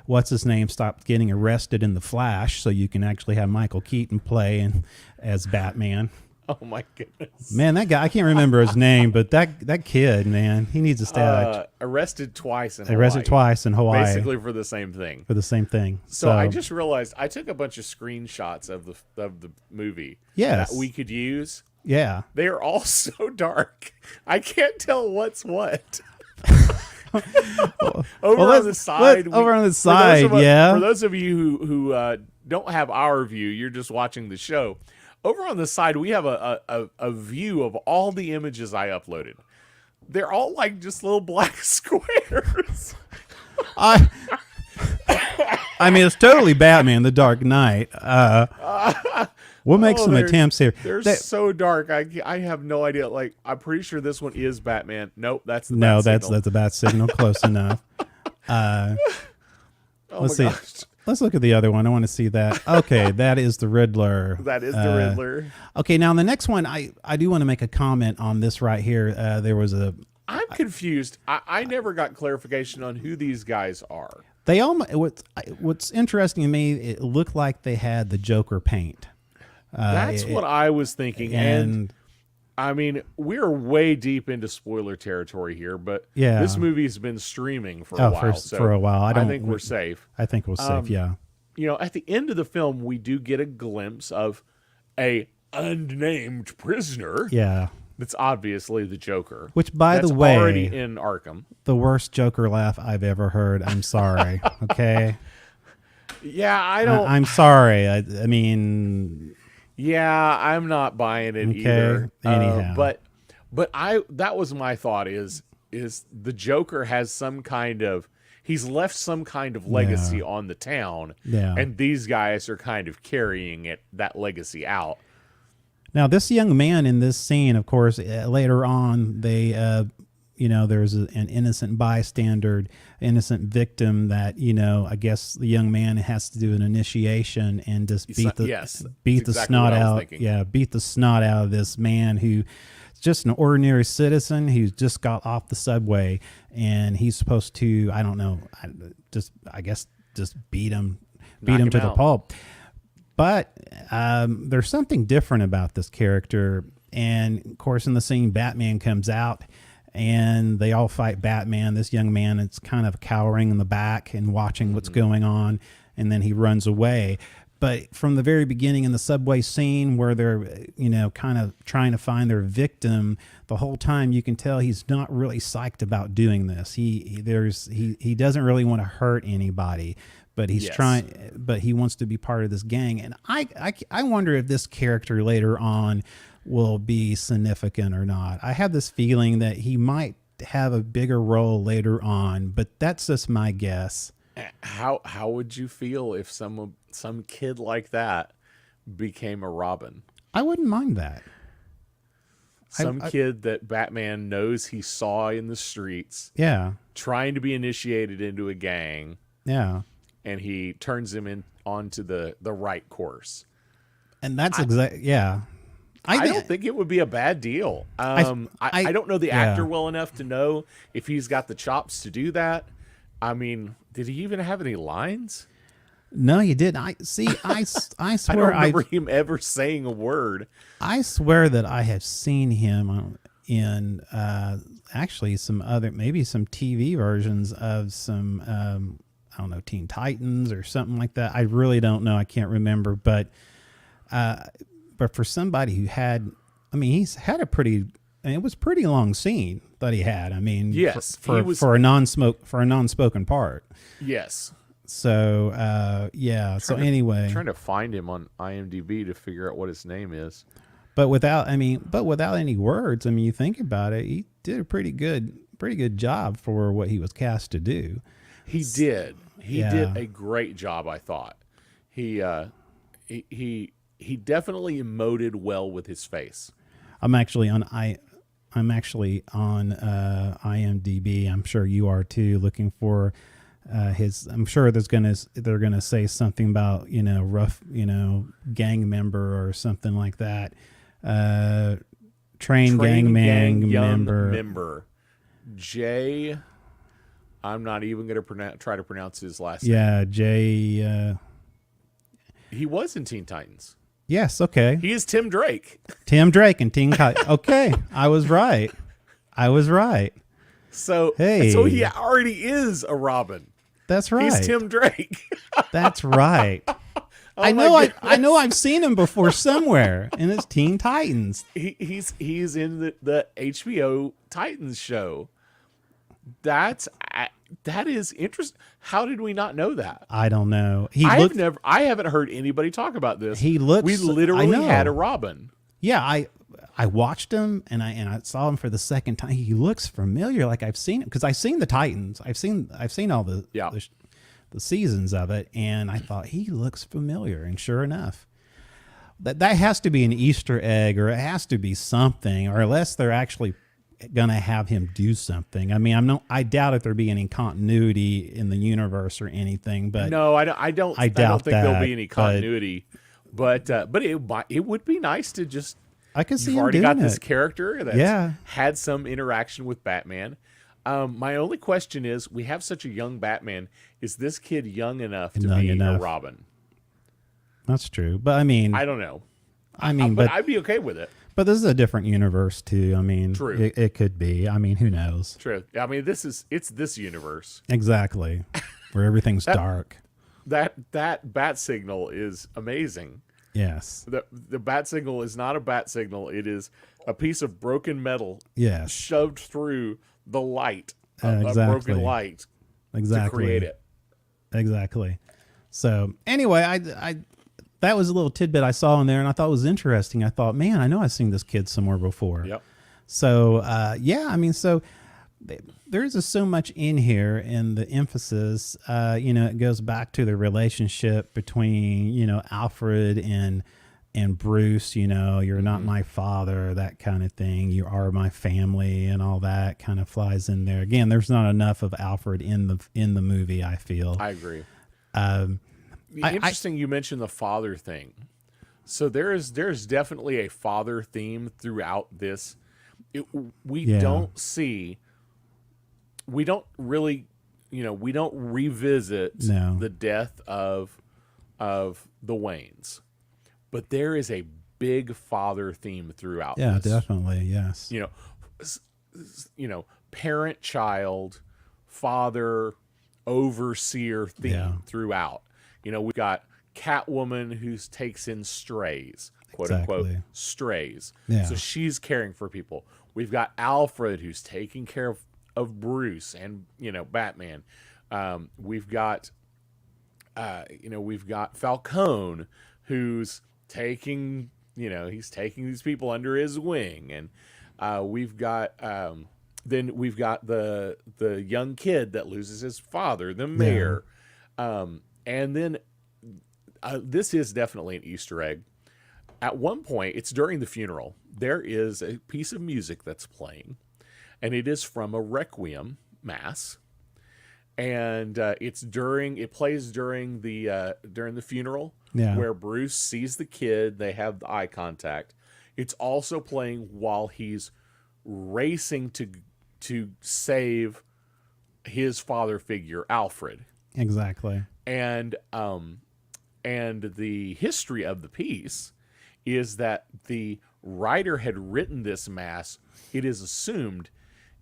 Speaker 2: what's his name stopped getting arrested in The Flash, so you can actually have Michael Keaton play as Batman.
Speaker 1: Oh my goodness,
Speaker 2: man! That guy, I can't remember his name, but that kid, man, he needs to stay
Speaker 1: arrested twice in
Speaker 2: Hawaii,
Speaker 1: basically for the same thing.
Speaker 2: So
Speaker 1: I just realized I took a bunch of screenshots of the movie.
Speaker 2: Yes,
Speaker 1: that we could use.
Speaker 2: Yeah,
Speaker 1: they are all so dark. I can't tell what's what. Over on the side,
Speaker 2: yeah.
Speaker 1: For those of you who don't have our view, you're just watching the show. Over on the side, we have a view of all the images I uploaded. They're all like just little black squares.
Speaker 2: It's totally Batman, The Dark Knight. We'll make some attempts here.
Speaker 1: They're so dark. I have no idea. Like, I'm pretty sure this one is Batman. Nope, that's the
Speaker 2: that's a Bat Signal. Close enough. Let's see. Gosh. Let's look at the other one. I want to see that. Okay, that is the Riddler.
Speaker 1: That is the Riddler.
Speaker 2: Okay, now the next one, I do want to make a comment on this right here. There was
Speaker 1: I'm confused. I never got clarification on who these guys are.
Speaker 2: They all. What's interesting to me, it looked like they had the Joker paint.
Speaker 1: That's what I was thinking. And we're way deep into spoiler territory here, but this movie's been streaming for a while.
Speaker 2: For a while.
Speaker 1: I think we're safe.
Speaker 2: I think we're safe, yeah.
Speaker 1: At the end of the film, we do get a glimpse of a unnamed prisoner.
Speaker 2: Yeah.
Speaker 1: That's obviously the Joker.
Speaker 2: Which, by the way,
Speaker 1: already in Arkham.
Speaker 2: The worst Joker laugh I've ever heard. I'm sorry. Okay?
Speaker 1: Yeah, I don't...
Speaker 2: I'm sorry. I mean...
Speaker 1: Yeah, I'm not buying it either.
Speaker 2: Anyhow,
Speaker 1: but that was my thought. Is the Joker has some kind of, he's left some kind of legacy on the town, and these guys are kind of carrying that legacy out.
Speaker 2: Now, this young man in this scene, of course, later on, they, there's an innocent bystander, innocent victim that, I guess the young man has to do an initiation and just beat the
Speaker 1: exactly
Speaker 2: snot out.
Speaker 1: Thinking.
Speaker 2: Yeah, beat the snot out of this man who just an ordinary citizen who's just got off the subway, and he's supposed to, I don't know, just beat him to the pulp. But there's something different about this character, and of course in the scene Batman comes out and they all fight Batman. This young man is kind of cowering in the back and watching what's going on, and then he runs away. But from the very beginning in the subway scene where they're, kind of trying to find their victim, the whole time you can tell he's not really psyched about doing this. He doesn't really want to hurt anybody, but he's trying. But he wants to be part of this gang. And I wonder if this character later on will be significant or not. I have this feeling that he might have a bigger role later on, but that's just my guess.
Speaker 1: How would you feel if some kid like that became a Robin?
Speaker 2: I wouldn't mind that.
Speaker 1: Some kid that Batman knows he saw in the streets, trying to be initiated into a gang, and he turns him onto the right course.
Speaker 2: And that's exactly,
Speaker 1: I don't think it would be a bad deal. I don't know the actor well enough to know if he's got the chops to do that. I mean, did he even have any lines?
Speaker 2: No, he didn't. I swear
Speaker 1: I don't remember him ever saying a word.
Speaker 2: I swear that I have seen him in actually maybe some TV versions of some I don't know, Teen Titans or something like that. I really don't know. I can't remember, but for somebody who had, he's had it was pretty long scene that he had.
Speaker 1: Yes,
Speaker 2: for a non-spoken part.
Speaker 1: Yes.
Speaker 2: So So anyway,
Speaker 1: trying to find him on IMDb to figure out what his name is.
Speaker 2: But without any words, you think about it, he did a pretty good job for what he was cast to do.
Speaker 1: He did. He did a great job, I thought. He definitely emoted well with his face.
Speaker 2: I'm actually on IMDb. I'm sure you are too, looking for his. I'm sure they're gonna say something about rough gang member or something like that. Train gang member. Jay.
Speaker 1: I'm not even gonna try to pronounce his last name.
Speaker 2: Yeah, Jay.
Speaker 1: He was in Teen Titans.
Speaker 2: Yes, okay.
Speaker 1: He is Tim Drake.
Speaker 2: Tim Drake and Teen Titans. Okay, I was right.
Speaker 1: So he already is a Robin.
Speaker 2: That's right.
Speaker 1: He's Tim Drake.
Speaker 2: That's right. I know I've seen him before somewhere, and it's Teen Titans.
Speaker 1: He's in the HBO Titans show. That is interesting. How did we not know that?
Speaker 2: I don't know.
Speaker 1: I haven't heard anybody talk about this.
Speaker 2: We literally
Speaker 1: had a Robin.
Speaker 2: Yeah, I watched him and I saw him for the second time. He looks familiar, like I've seen him because I've seen the Titans. I've seen all the seasons of it, and I thought he looks familiar. And sure enough, that has to be an Easter egg, or it has to be something, or unless they're actually gonna have him do something. I doubt if there be any continuity in the universe or anything. But
Speaker 1: no, I don't think there'll be any continuity. But it would be nice to just.
Speaker 2: I can see
Speaker 1: you've
Speaker 2: him
Speaker 1: already
Speaker 2: doing
Speaker 1: got this character that's had some interaction with Batman. My only question is, we have such a young Batman. Is this kid young enough to be a Robin?
Speaker 2: That's true, but I don't
Speaker 1: know.
Speaker 2: But
Speaker 1: I'd be okay with it.
Speaker 2: But this is a different universe too.
Speaker 1: True.
Speaker 2: It could be. Who knows?
Speaker 1: True. It's this universe.
Speaker 2: Exactly. Where everything's dark.
Speaker 1: That bat signal is amazing.
Speaker 2: Yes.
Speaker 1: The bat signal is not a bat signal. It is a piece of broken metal shoved through the light, a broken light to create it.
Speaker 2: Exactly. So anyway, I that was a little tidbit I saw in there, and I thought it was interesting. I thought, man, I know I've seen this kid somewhere before.
Speaker 1: Yep.
Speaker 2: So so there's just so much in here, and the emphasis, it goes back to the relationship between, Alfred and and Bruce, you know, you're not my father, that kind of thing. You are my family, and all that kind of flies in there. Again, there's not enough of Alfred in the movie, I feel.
Speaker 1: I agree.
Speaker 2: Um,
Speaker 1: Interesting you mentioned the father thing. So there's definitely a father theme throughout this. We don't really, we don't revisit the death of the Waynes, but there is a big father theme throughout.
Speaker 2: Yeah,
Speaker 1: this.
Speaker 2: definitely, yes.
Speaker 1: Parent, child, father, overseer theme throughout. We've got Catwoman who takes in strays, quote unquote, strays.
Speaker 2: Yeah.
Speaker 1: So she's caring for people. We've got Alfred who's taking care of Bruce and, Batman. We've got Falcone who's taking, he's taking these people under his wing. And we've got then we've got the young kid that loses his father, the mayor. And then this is definitely an Easter egg. At one point, it's during the funeral, there is a piece of music that's playing, and it is from a Requiem mass. And it plays during the funeral, where Bruce sees the kid, they have the eye contact. It's also playing while he's racing to save his father figure, Alfred.
Speaker 2: Exactly.
Speaker 1: And the history of the piece is that the writer had written this mass. It is assumed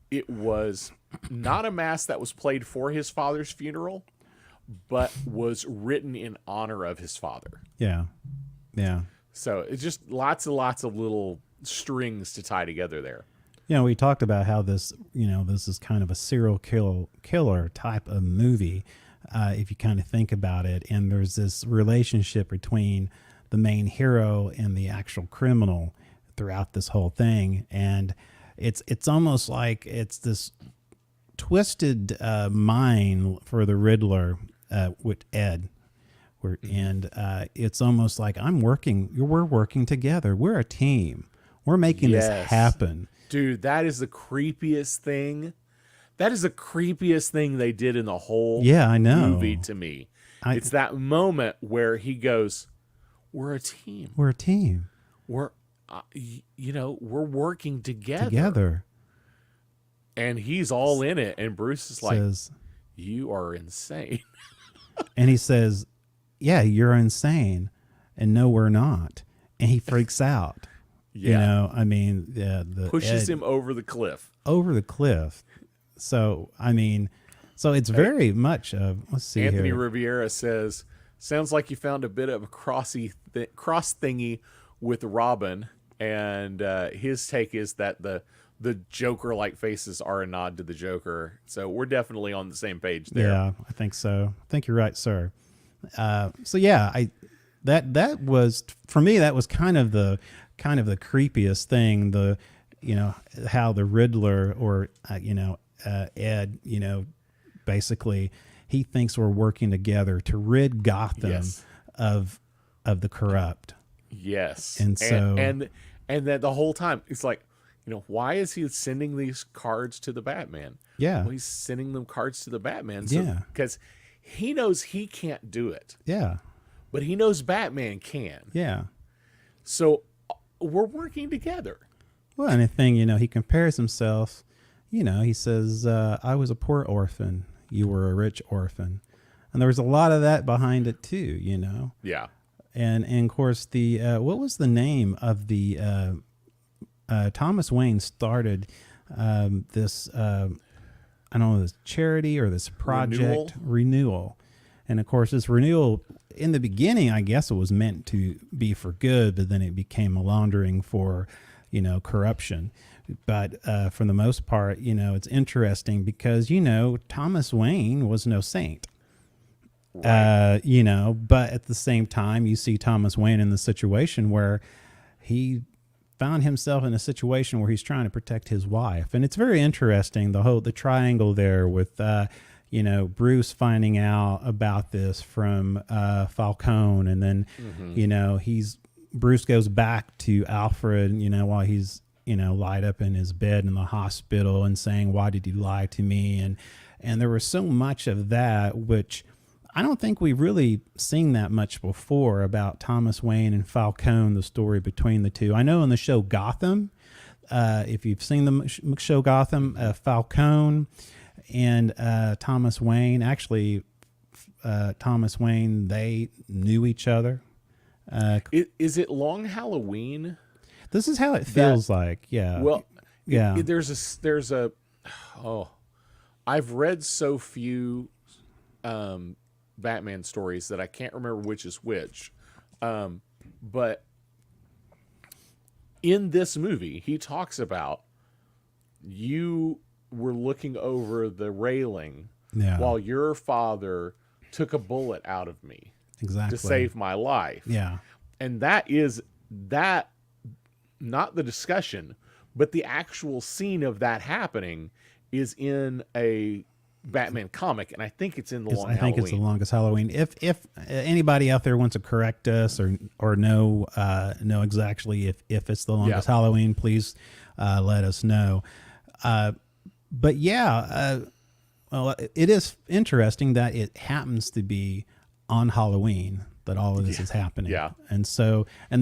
Speaker 1: it was not a mass that was played for his father's funeral, but was written in honor of his father.
Speaker 2: Yeah. Yeah.
Speaker 1: So it's just lots and lots of little strings to tie together there.
Speaker 2: We talked about how this, this is kind of a serial killer type of movie, if you kind of think about it. And there's this relationship between the main hero and the actual criminal throughout this whole thing. And it's almost like it's this twisted mind for the Riddler with Ed. And it's almost like we're working together. We're a team. We're making this happen.
Speaker 1: Dude, that is the creepiest thing. That is the creepiest thing they did in the whole movie to me. It's that moment where he goes, we're a team.
Speaker 2: We're a team.
Speaker 1: We're working together. And he's all in it. And Bruce is like, you are insane.
Speaker 2: And he says, yeah, you're insane. And no, we're not. And he freaks out.
Speaker 1: Yeah.
Speaker 2: The
Speaker 1: pushes him over the cliff.
Speaker 2: So, so it's very much let's see
Speaker 1: Anthony
Speaker 2: here.
Speaker 1: Riviera says, sounds like you found a bit of a cross thingy with Robin. And his take is that the Joker-like faces are a nod to the Joker. So we're definitely on the same page there.
Speaker 2: Yeah, I think so. I think you're right, sir. That was, for me, that was kind of the creepiest thing. How the Riddler or Ed, basically he thinks we're working together to rid Gotham of the corrupt.
Speaker 1: Yes.
Speaker 2: And so
Speaker 1: and that the whole time it's like, why is he sending these cards to the Batman?
Speaker 2: Yeah.
Speaker 1: Well, he's sending them cards to the Batman. Because he knows he can't do it.
Speaker 2: Yeah.
Speaker 1: But he knows Batman can.
Speaker 2: Yeah.
Speaker 1: So we're working together.
Speaker 2: Well, and the thing, he compares himself, he says, I was a poor orphan. You were a rich orphan. And there was a lot of that behind it too,
Speaker 1: Yeah.
Speaker 2: And of course what was the name of the, Thomas Wayne started this, I don't know, this charity or this project renewal. And of course this renewal in the beginning, I guess it was meant to be for good, but then it became a laundering for, corruption. But for the most part, it's interesting because, Thomas Wayne was no saint. Right. But at the same time, you see Thomas Wayne in the situation where he found himself in a situation where he's trying to protect his wife. And it's very interesting, the triangle there with, Bruce finding out about this from Falcone. And then, he's Bruce goes back to Alfred, while he's, lied up in his bed in the hospital and saying, "Why did you lie to me?" And there was so much of that, which I don't think we've really seen that much before about Thomas Wayne and Falcone, the story between the two. I know in the show Gotham, if you've seen the show Gotham, Falcone and Thomas Wayne, actually, Thomas Wayne, they knew each other.
Speaker 1: Is it Long Halloween?
Speaker 2: This is how it feels like. Yeah.
Speaker 1: Well,
Speaker 2: yeah.
Speaker 1: I've read so few Batman stories that I can't remember which is which. But in this movie, he talks about you were looking over the railing while your father took a bullet out of me
Speaker 2: exactly
Speaker 1: to save my life.
Speaker 2: Yeah.
Speaker 1: And that not the discussion, but the actual scene of that happening is in a Batman comic, and I think it's in the Long Halloween.
Speaker 2: I think it's the Longest Halloween. If anybody out there wants to correct us or know exactly if it's the Longest Halloween, please let us know. But yeah, well, it is interesting that it happens to be on Halloween that all of this is happening.
Speaker 1: Yeah.
Speaker 2: And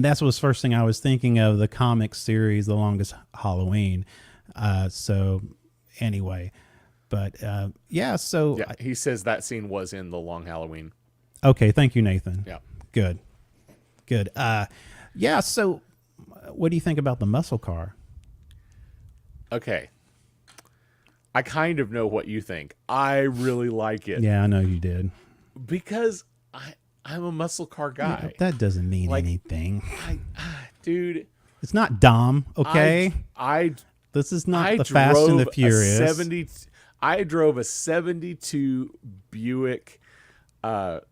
Speaker 2: that's the first thing I was thinking of, the comic series, The Longest Halloween. So anyway, but
Speaker 1: he says that scene was in the Long Halloween.
Speaker 2: Okay. Thank you, Nathan.
Speaker 1: Yeah.
Speaker 2: Good. So what do you think about the muscle car?
Speaker 1: Okay. I kind of know what you think. I really like it.
Speaker 2: Yeah, I know you did.
Speaker 1: Because I'm a muscle car guy.
Speaker 2: Yeah, that doesn't mean anything.
Speaker 1: Dude.
Speaker 2: It's not Dom, okay? This is not the Fast and the Furious.
Speaker 1: I drove a 72 Buick, it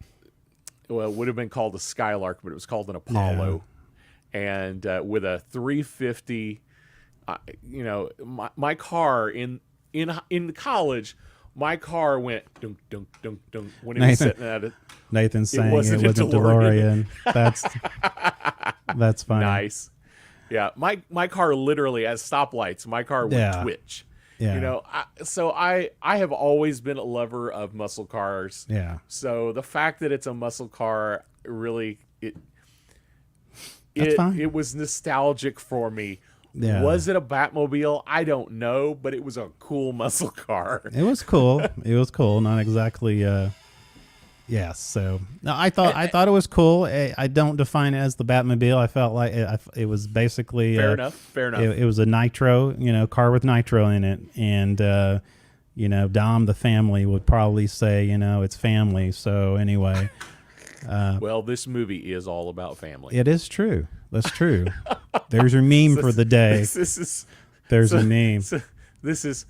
Speaker 1: would have been called a Skylark, but it was called an Apollo. Yeah. And with a 350, my car in college, my car went dunk dunk dunk dunk when it was sitting at it.
Speaker 2: Nathan's saying it wasn't a DeLorean. That's funny.
Speaker 1: Nice. Yeah, my car literally, as stoplights, my car would twitch. Yeah. So I have always been a lover of muscle cars.
Speaker 2: Yeah.
Speaker 1: So the fact that it's a muscle car really it was nostalgic for me. Yeah. Was it a Batmobile? I don't know, but it was a cool muscle car.
Speaker 2: It was cool. Not exactly. Yes. So no, I thought it was cool. I don't define it as the Batmobile. I felt like it was basically
Speaker 1: fair enough.
Speaker 2: It was a nitro, car with nitro in it, and Dom the family would probably say, it's family. So anyway.
Speaker 1: Well, this movie is all about family.
Speaker 2: It is true. That's true. There's your meme for the day. There's a meme.
Speaker 1: This is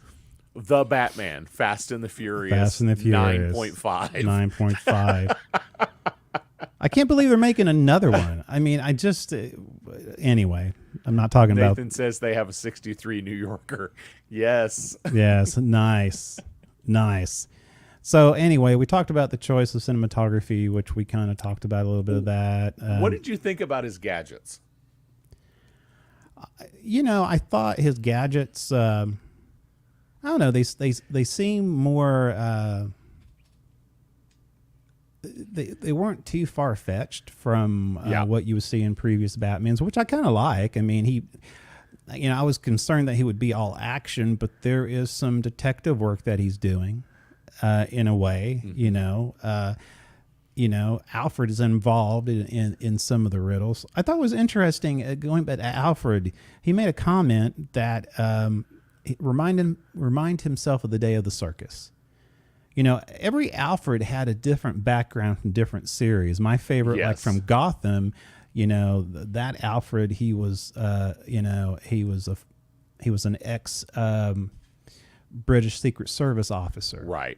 Speaker 1: the Batman, Fast and the Furious 9.5.
Speaker 2: 9.5. I can't believe they're making another one. I mean, anyway, I'm not talking about.
Speaker 1: Nathan says they have a 63 New Yorker. Yes.
Speaker 2: Yes. Nice. So anyway, we talked about the choice of cinematography, which we kind of talked about a little bit of that.
Speaker 1: What did you think about his gadgets?
Speaker 2: I thought his gadgets. I don't know. They seem more. They weren't too far fetched from what you would see in previous Batmans, which I kind of like. I mean, I was concerned that he would be all action, but there is some detective work that he's doing. In a way, Alfred is involved in some of the riddles. I thought it was interesting going back to Alfred. He made a comment that remind himself of the day of the circus. Every Alfred had a different background from different series. My favorite, like from Gotham, that Alfred, he was an ex. British Secret Service officer,
Speaker 1: right?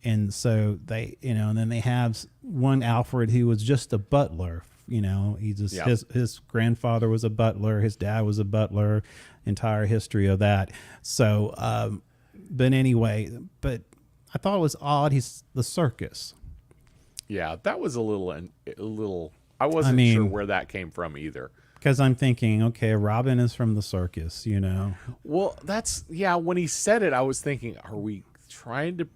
Speaker 2: And so they, and then they have one Alfred who was just a butler. His grandfather was a butler, his dad was a butler. Entire history of that. So, but
Speaker 1: Yeah, that was a little I wasn't sure
Speaker 2: mean,
Speaker 1: where that came from either.
Speaker 2: because I'm thinking, okay, Robin is from the circus, you know.
Speaker 1: Well, yeah. When he said it, I was thinking, are we trying to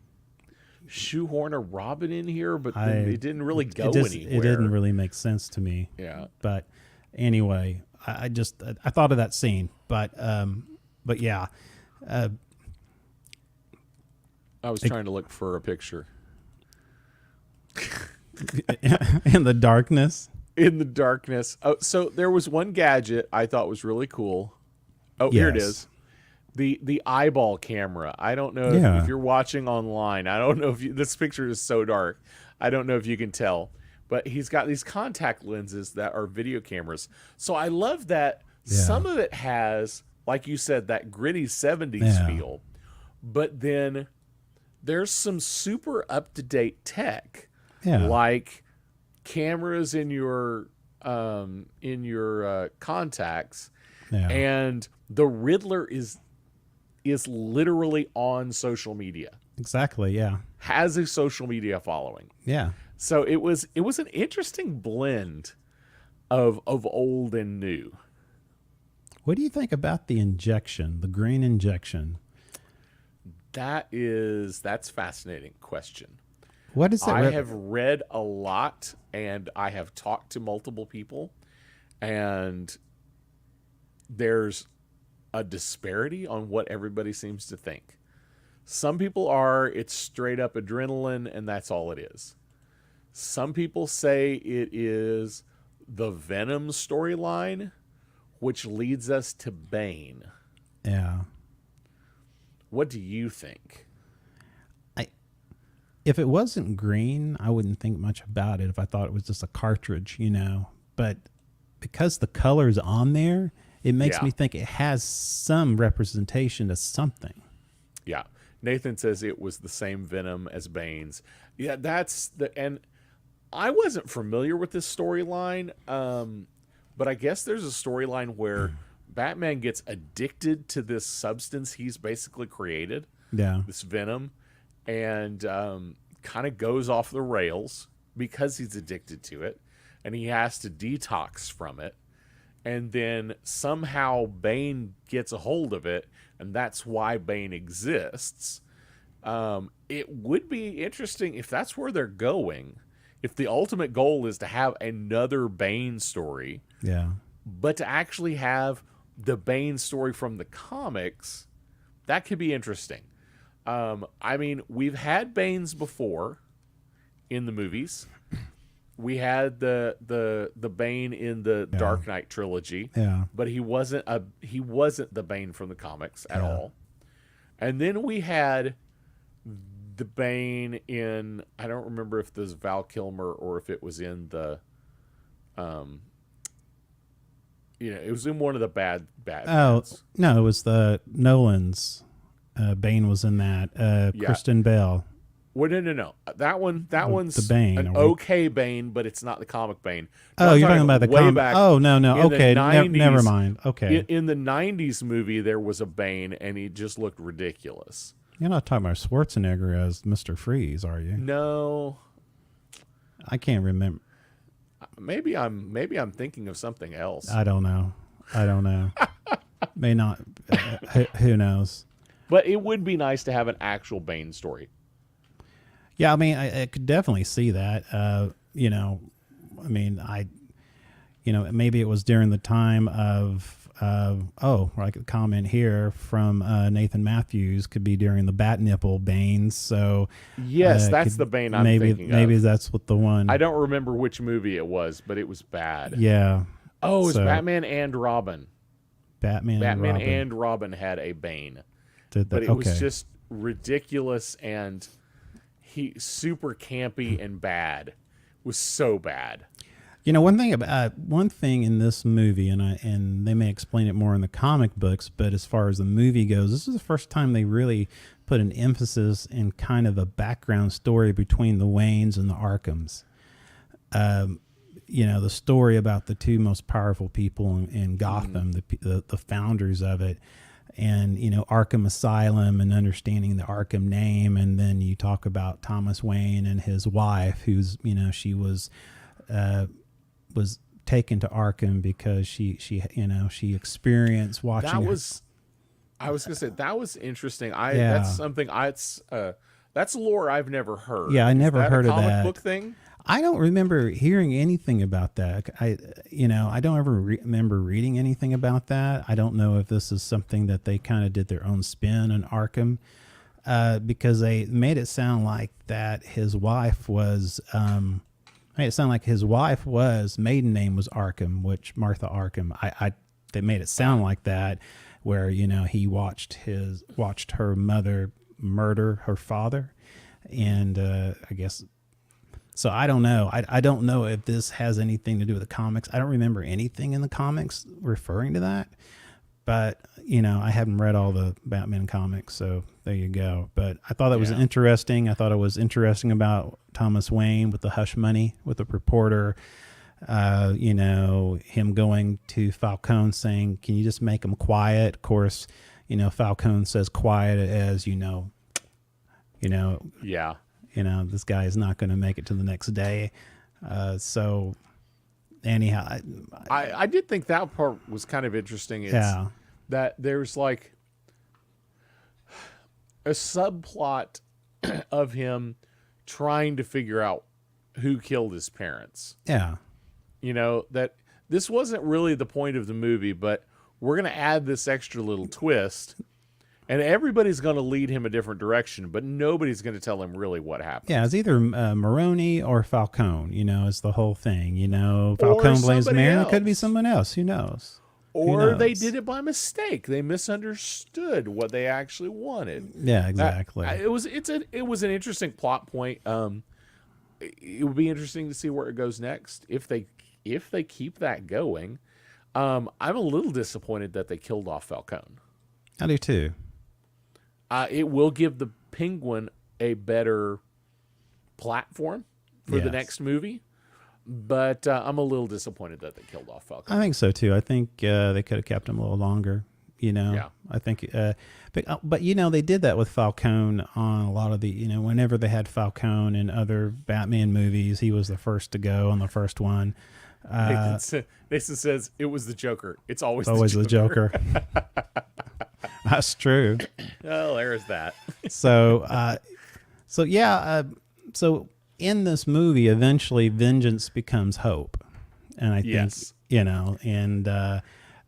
Speaker 1: shoehorn a Robin in here? But then it didn't really go anywhere.
Speaker 2: It didn't really make sense to me.
Speaker 1: Yeah.
Speaker 2: But anyway, I thought of that scene, but yeah,
Speaker 1: I was trying to look for a picture.
Speaker 2: in the darkness.
Speaker 1: In the darkness. Oh, so there was one gadget I thought was really cool. Oh, here it
Speaker 2: Yes.
Speaker 1: is. The eyeball camera. I don't know
Speaker 2: Yeah.
Speaker 1: if you're watching online. I don't know if this picture is so dark. I don't know if you can tell. But he's got these contact lenses that are video cameras. So I love that some of it has, like you said, that gritty 70s feel. But then there's some super up-to-date tech.
Speaker 2: Yeah.
Speaker 1: Like cameras in your contacts, and the Riddler is literally on social media.
Speaker 2: Exactly. Yeah.
Speaker 1: Has a social media following.
Speaker 2: Yeah.
Speaker 1: So it was an interesting blend of old and new.
Speaker 2: What do you think about the injection, the green injection?
Speaker 1: That's a fascinating question.
Speaker 2: What is it?
Speaker 1: I have read a lot and I have talked to multiple people, and there's a disparity on what everybody seems to think. Some people it's straight up adrenaline and that's all it is. Some people say it is the Venom storyline, which leads us to Bane.
Speaker 2: Yeah.
Speaker 1: What do you think?
Speaker 2: If it wasn't green, I wouldn't think much about it if I thought it was just a cartridge, you know. But because the color's on there, it makes me think it has some representation to something.
Speaker 1: Yeah. Nathan says it was the same Venom as Bane's. Yeah, and I wasn't familiar with this storyline, but I guess there's a storyline where Batman gets addicted to this substance he's basically created, this Venom, and kind of goes off the rails because he's addicted to it, and he has to detox from it. And then somehow Bane gets a hold of it, and that's why Bane exists. It would be interesting if that's where they're going. If the ultimate goal is to have another Bane story, but to actually have the Bane story from the comics, that could be interesting. I mean, we've had Banes before in the movies. We had the Bane in the Dark Knight trilogy, but he wasn't the Bane from the comics at all. And then we had the Bane in, I don't remember if this was Val Kilmer or if it was in the it was in one of the bad ones.
Speaker 2: No, it was the Nolan's. Bane was in that. Kristen Bell.
Speaker 1: Well, no. That one's
Speaker 2: the Bane,
Speaker 1: an okay Bane, but it's not the comic Bane.
Speaker 2: Oh, you're talking about the
Speaker 1: way
Speaker 2: comic.
Speaker 1: back.
Speaker 2: Oh, no. Okay,
Speaker 1: 90s,
Speaker 2: never mind. Okay.
Speaker 1: In the 90s movie, there was a Bane, and he just looked ridiculous.
Speaker 2: You're not talking about Schwarzenegger as Mr. Freeze, are you?
Speaker 1: No.
Speaker 2: I can't remember.
Speaker 1: Maybe I'm thinking of something else.
Speaker 2: I don't know. May not. Who knows?
Speaker 1: But it would be nice to have an actual Bane story.
Speaker 2: Yeah, I mean, I could definitely see that. Maybe it was during the time of, like a comment here from Nathan Matthews, could be during the Bat Nipple Banes. So
Speaker 1: yes, that's the Bane I'm thinking of.
Speaker 2: Maybe that's what the one.
Speaker 1: I don't remember which movie it was, but it was bad.
Speaker 2: Yeah.
Speaker 1: Oh, it was Batman and Robin.
Speaker 2: Batman
Speaker 1: and Robin had a Bane. But it was just ridiculous and super campy and bad. It was so bad.
Speaker 2: You know, one thing in this movie, and they may explain it more in the comic books, but as far as the movie goes, this is the first time they really put an emphasis in kind of a background story between the Waynes and the Arkhams. The story about the two most powerful people in Gotham, the founders of it. And, Arkham Asylum and understanding the Arkham name. And then you talk about Thomas Wayne and his wife, who's, she was was taken to Arkham because she experienced watching.
Speaker 1: That was, I was gonna say that was interesting.
Speaker 2: Yeah.
Speaker 1: That's something that's lore I've never heard.
Speaker 2: Yeah, I never heard
Speaker 1: a
Speaker 2: of
Speaker 1: comic
Speaker 2: that.
Speaker 1: book thing.
Speaker 2: I don't remember hearing anything about that. I don't ever remember reading anything about that. I don't know if this is something that they kind of did their own spin on Arkham, because they made it sound like that his wife was, maiden name was Arkham, which Martha Arkham. They made it sound like that, where he watched her mother murder her father, and I guess. So I don't know. I don't know if this has anything to do with the comics. I don't remember anything in the comics referring to that. But, I haven't read all the Batman comics, so there you go. But I thought that was interesting. I thought it was interesting about Thomas Wayne with the hush money, with the reporter, him going to Falcone saying, can you just make him quiet? Of course, Falcone says quiet as,
Speaker 1: Yeah.
Speaker 2: This guy is not going to make it to the next day. So anyhow,
Speaker 1: I did think that part was kind of interesting. It's that there's like a subplot of him trying to figure out who killed his parents.
Speaker 2: Yeah.
Speaker 1: That this wasn't really the point of the movie, but we're going to add this extra little twist. And everybody's going to lead him a different direction, but nobody's going to tell him really what happened.
Speaker 2: Yeah, it's either Maroni or Falcone, is the whole thing. Falcone blames the mayor. It could be someone else. Who knows?
Speaker 1: Or they did it by mistake. They misunderstood what they actually wanted.
Speaker 2: Yeah, exactly.
Speaker 1: It was an interesting plot point. It would be interesting to see where it goes next. If they keep that going, I'm a little disappointed that they killed off Falcone.
Speaker 2: I do too.
Speaker 1: It will give the Penguin a better platform for the next movie, but I'm a little disappointed that they killed off Falcone.
Speaker 2: I think so too. I think they could have kept him a little longer.
Speaker 1: Yeah.
Speaker 2: I think, but they did that with Falcone on a lot of the, whenever they had Falcone in other Batman movies, he was the first to go on the first one.
Speaker 1: Nathan says it was the Joker. It's always
Speaker 2: the Joker. That's true.
Speaker 1: Oh, there's that.
Speaker 2: So in this movie, eventually vengeance becomes hope. And I think,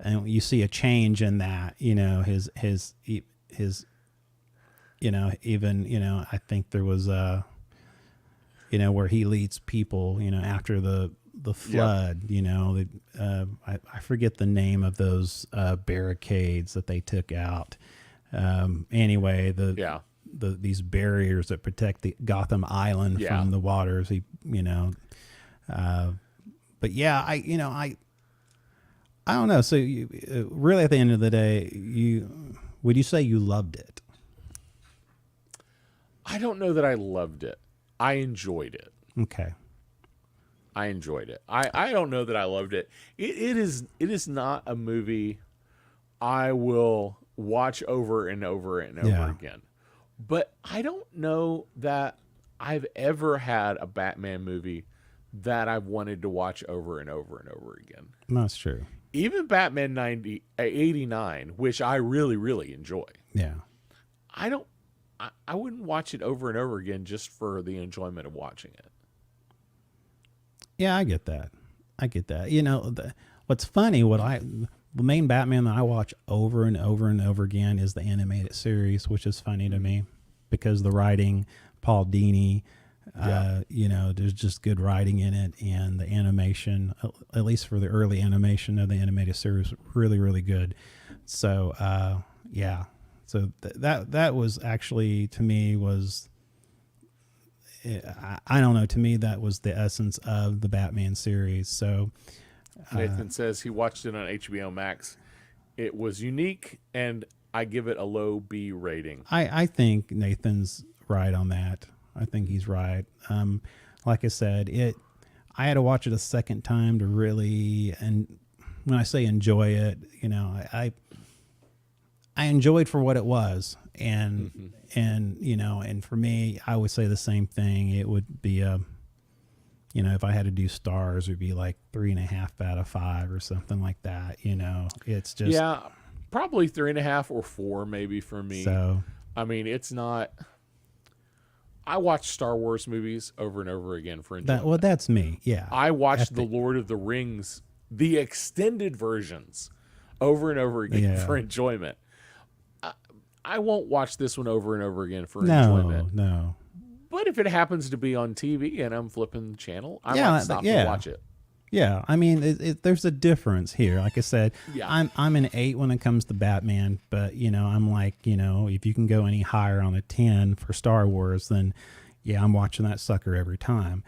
Speaker 2: and you see a change in that, his I think there was where he leads people, after the flood, I forget the name of those barricades that they took out. Anyway, these barriers that protect the Gotham Island from the waters. But yeah, I don't know. So really, at the end of the day, would you say you loved it?
Speaker 1: I don't know that I loved it. I enjoyed it.
Speaker 2: Okay.
Speaker 1: I enjoyed it. I don't know that I loved it. It is not a movie I will watch over and over and over again. But I don't know that I've ever had a Batman movie that I've wanted to watch over and over and over again.
Speaker 2: That's true.
Speaker 1: Even Batman 89, which I really, really enjoy.
Speaker 2: Yeah.
Speaker 1: I wouldn't watch it over and over again just for the enjoyment of watching it.
Speaker 2: Yeah, I get that. What's funny, the main Batman that I watch over and over and over again is the animated series, which is funny to me because the writing, Paul Dini, there's just good writing in it, and the animation, at least for the early animation of the animated series, really, really good. So, so that was actually, to me, was, I don't know, to me that was the essence of the Batman series. So
Speaker 1: Nathan says he watched it on HBO Max. It was unique, and I give it a low B rating.
Speaker 2: I think Nathan's right on that. I think he's right. Like I said, I had to watch it a second time to really, and when I say enjoy it, I enjoyed for what it was. And for me, I would say the same thing. It would be you know, if I had to do stars, it would be like 3.5 out of 5 or something like that. You know, it's just
Speaker 1: Yeah, probably 3.5 or 4 maybe for me.
Speaker 2: so.
Speaker 1: I mean, it's not. I watch Star Wars movies over and over again for enjoyment.
Speaker 2: Well, that's me. Yeah,
Speaker 1: I watched the Lord of the Rings, the extended versions, over and over again for enjoyment. I won't watch this one over and over again for enjoyment.
Speaker 2: No.
Speaker 1: But if it happens to be on TV and I'm flipping the channel, I might stop
Speaker 2: yeah.
Speaker 1: and watch it.
Speaker 2: Yeah, I mean, there's a difference here. Like I said,
Speaker 1: Yeah.
Speaker 2: I'm an 8 when it comes to Batman, but you know, I'm like, you know, if you can go any higher on a 10 for Star Wars, then yeah, I'm watching that sucker every time.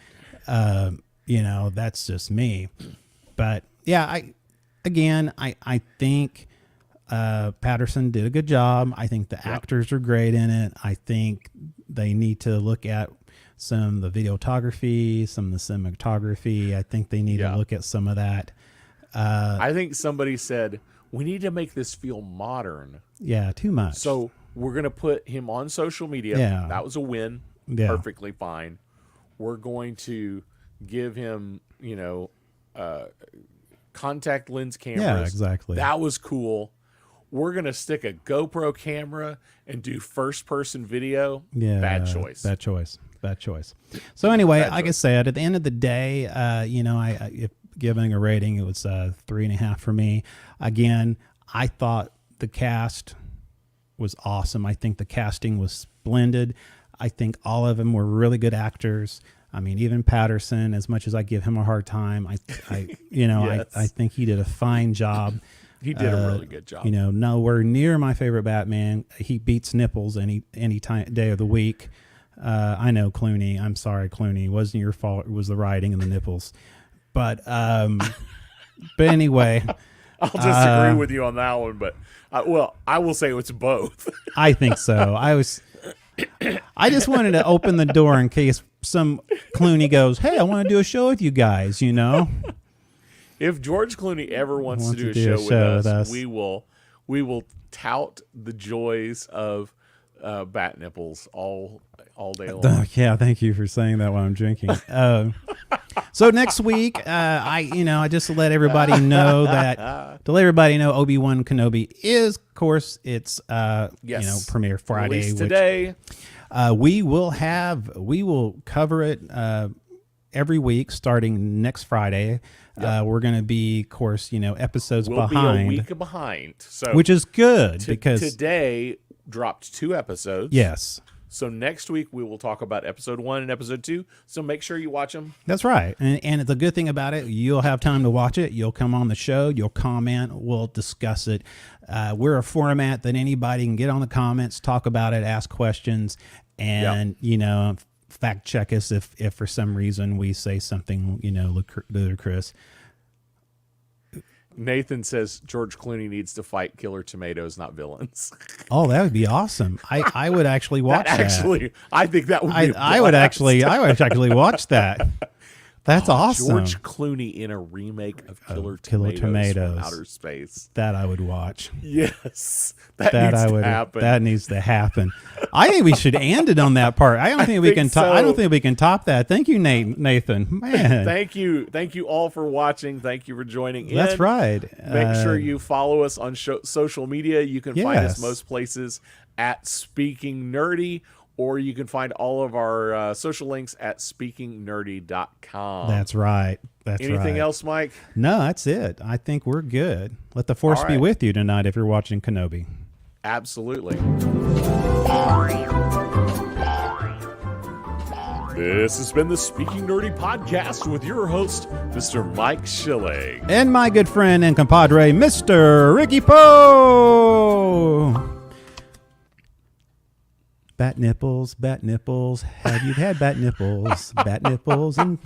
Speaker 2: You know, that's just me. But yeah, I think Patterson did a good job. I think the actors are great in it. I think they need to look at some of the videography, some of the cinematography. I think they need to look at some of that.
Speaker 1: I think somebody said, we need to make this feel modern.
Speaker 2: Yeah, too much.
Speaker 1: So we're going to put him on social media.
Speaker 2: Yeah.
Speaker 1: That was a win.
Speaker 2: Yeah.
Speaker 1: Perfectly fine. We're going to give him, you know, contact lens cameras.
Speaker 2: Yeah, exactly.
Speaker 1: That was cool. We're going to stick a GoPro camera and do first-person video.
Speaker 2: Yeah,
Speaker 1: Bad choice.
Speaker 2: Bad choice. So anyway, like I said, at the end of the day, you know, if giving a rating, it was 3.5 for me. Again, I thought the cast was awesome. I think the casting was splendid. I think all of them were really good actors. I mean, even Patterson, as much as I give him a hard time, I you know,
Speaker 1: Yes.
Speaker 2: I think he did a fine job.
Speaker 1: He did a really good job.
Speaker 2: You know, nowhere near my favorite Batman. He beats nipples any day of the week. I know Clooney. I'm sorry, Clooney. It wasn't your fault. It was the writing and the nipples. But anyway,
Speaker 1: I'll disagree with you on that one, but I will say it's both.
Speaker 2: I think so. I just wanted to open the door in case some Clooney goes, "Hey, I want to do a show with you guys." You know.
Speaker 1: If George Clooney ever wants to do a show with us, we will tout the joys of bat nipples all day long.
Speaker 2: Yeah, thank you for saying that while I'm drinking. So next week, I just to let everybody know Obi-Wan Kenobi is, of course, it's premiere Friday.
Speaker 1: Released today.
Speaker 2: We will cover it every week starting next Friday. We're going to be, of course, episodes behind.
Speaker 1: Be a week behind, so
Speaker 2: which is good because
Speaker 1: today dropped 2 episodes.
Speaker 2: Yes.
Speaker 1: So next week we will talk about episode 1 and episode 2. So make sure you watch them.
Speaker 2: That's right. And the good thing about it, you'll have time to watch it. You'll come on the show. You'll comment. We'll discuss it. We're a format that anybody can get on the comments, talk about it, ask questions, and, fact check us if for some reason we say something, ludicrous.
Speaker 1: Nathan says George Clooney needs to fight killer tomatoes, not villains.
Speaker 2: Oh, that would be awesome. I would actually watch that.
Speaker 1: Actually, I think that would be
Speaker 2: I would actually watch that. That's awesome.
Speaker 1: George Clooney in a remake of Killer Tomatoes from outer space.
Speaker 2: That I would watch.
Speaker 1: Yes. That needs to happen.
Speaker 2: That needs to happen. I think we should end it on that part. I don't think we can top that. Thank you, Nathan. Man.
Speaker 1: Thank you all for watching. Thank you for joining in.
Speaker 2: That's right.
Speaker 1: Make sure you follow us on social media. You can find us most places at Speaking Nerdy, or you can find all of our social links at speakingnerdy.com.
Speaker 2: That's right.
Speaker 1: Anything else, Mike?
Speaker 2: No, that's it. I think we're good. Let the force be with you tonight if you're watching Kenobi.
Speaker 1: Absolutely. This has been the Speaking Nerdy podcast with your host, Mr. Mike Schilling.
Speaker 2: And my good friend and compadre, Mr. Ricky Poe. Bat nipples. Have you had bat nipples? Bat nipples and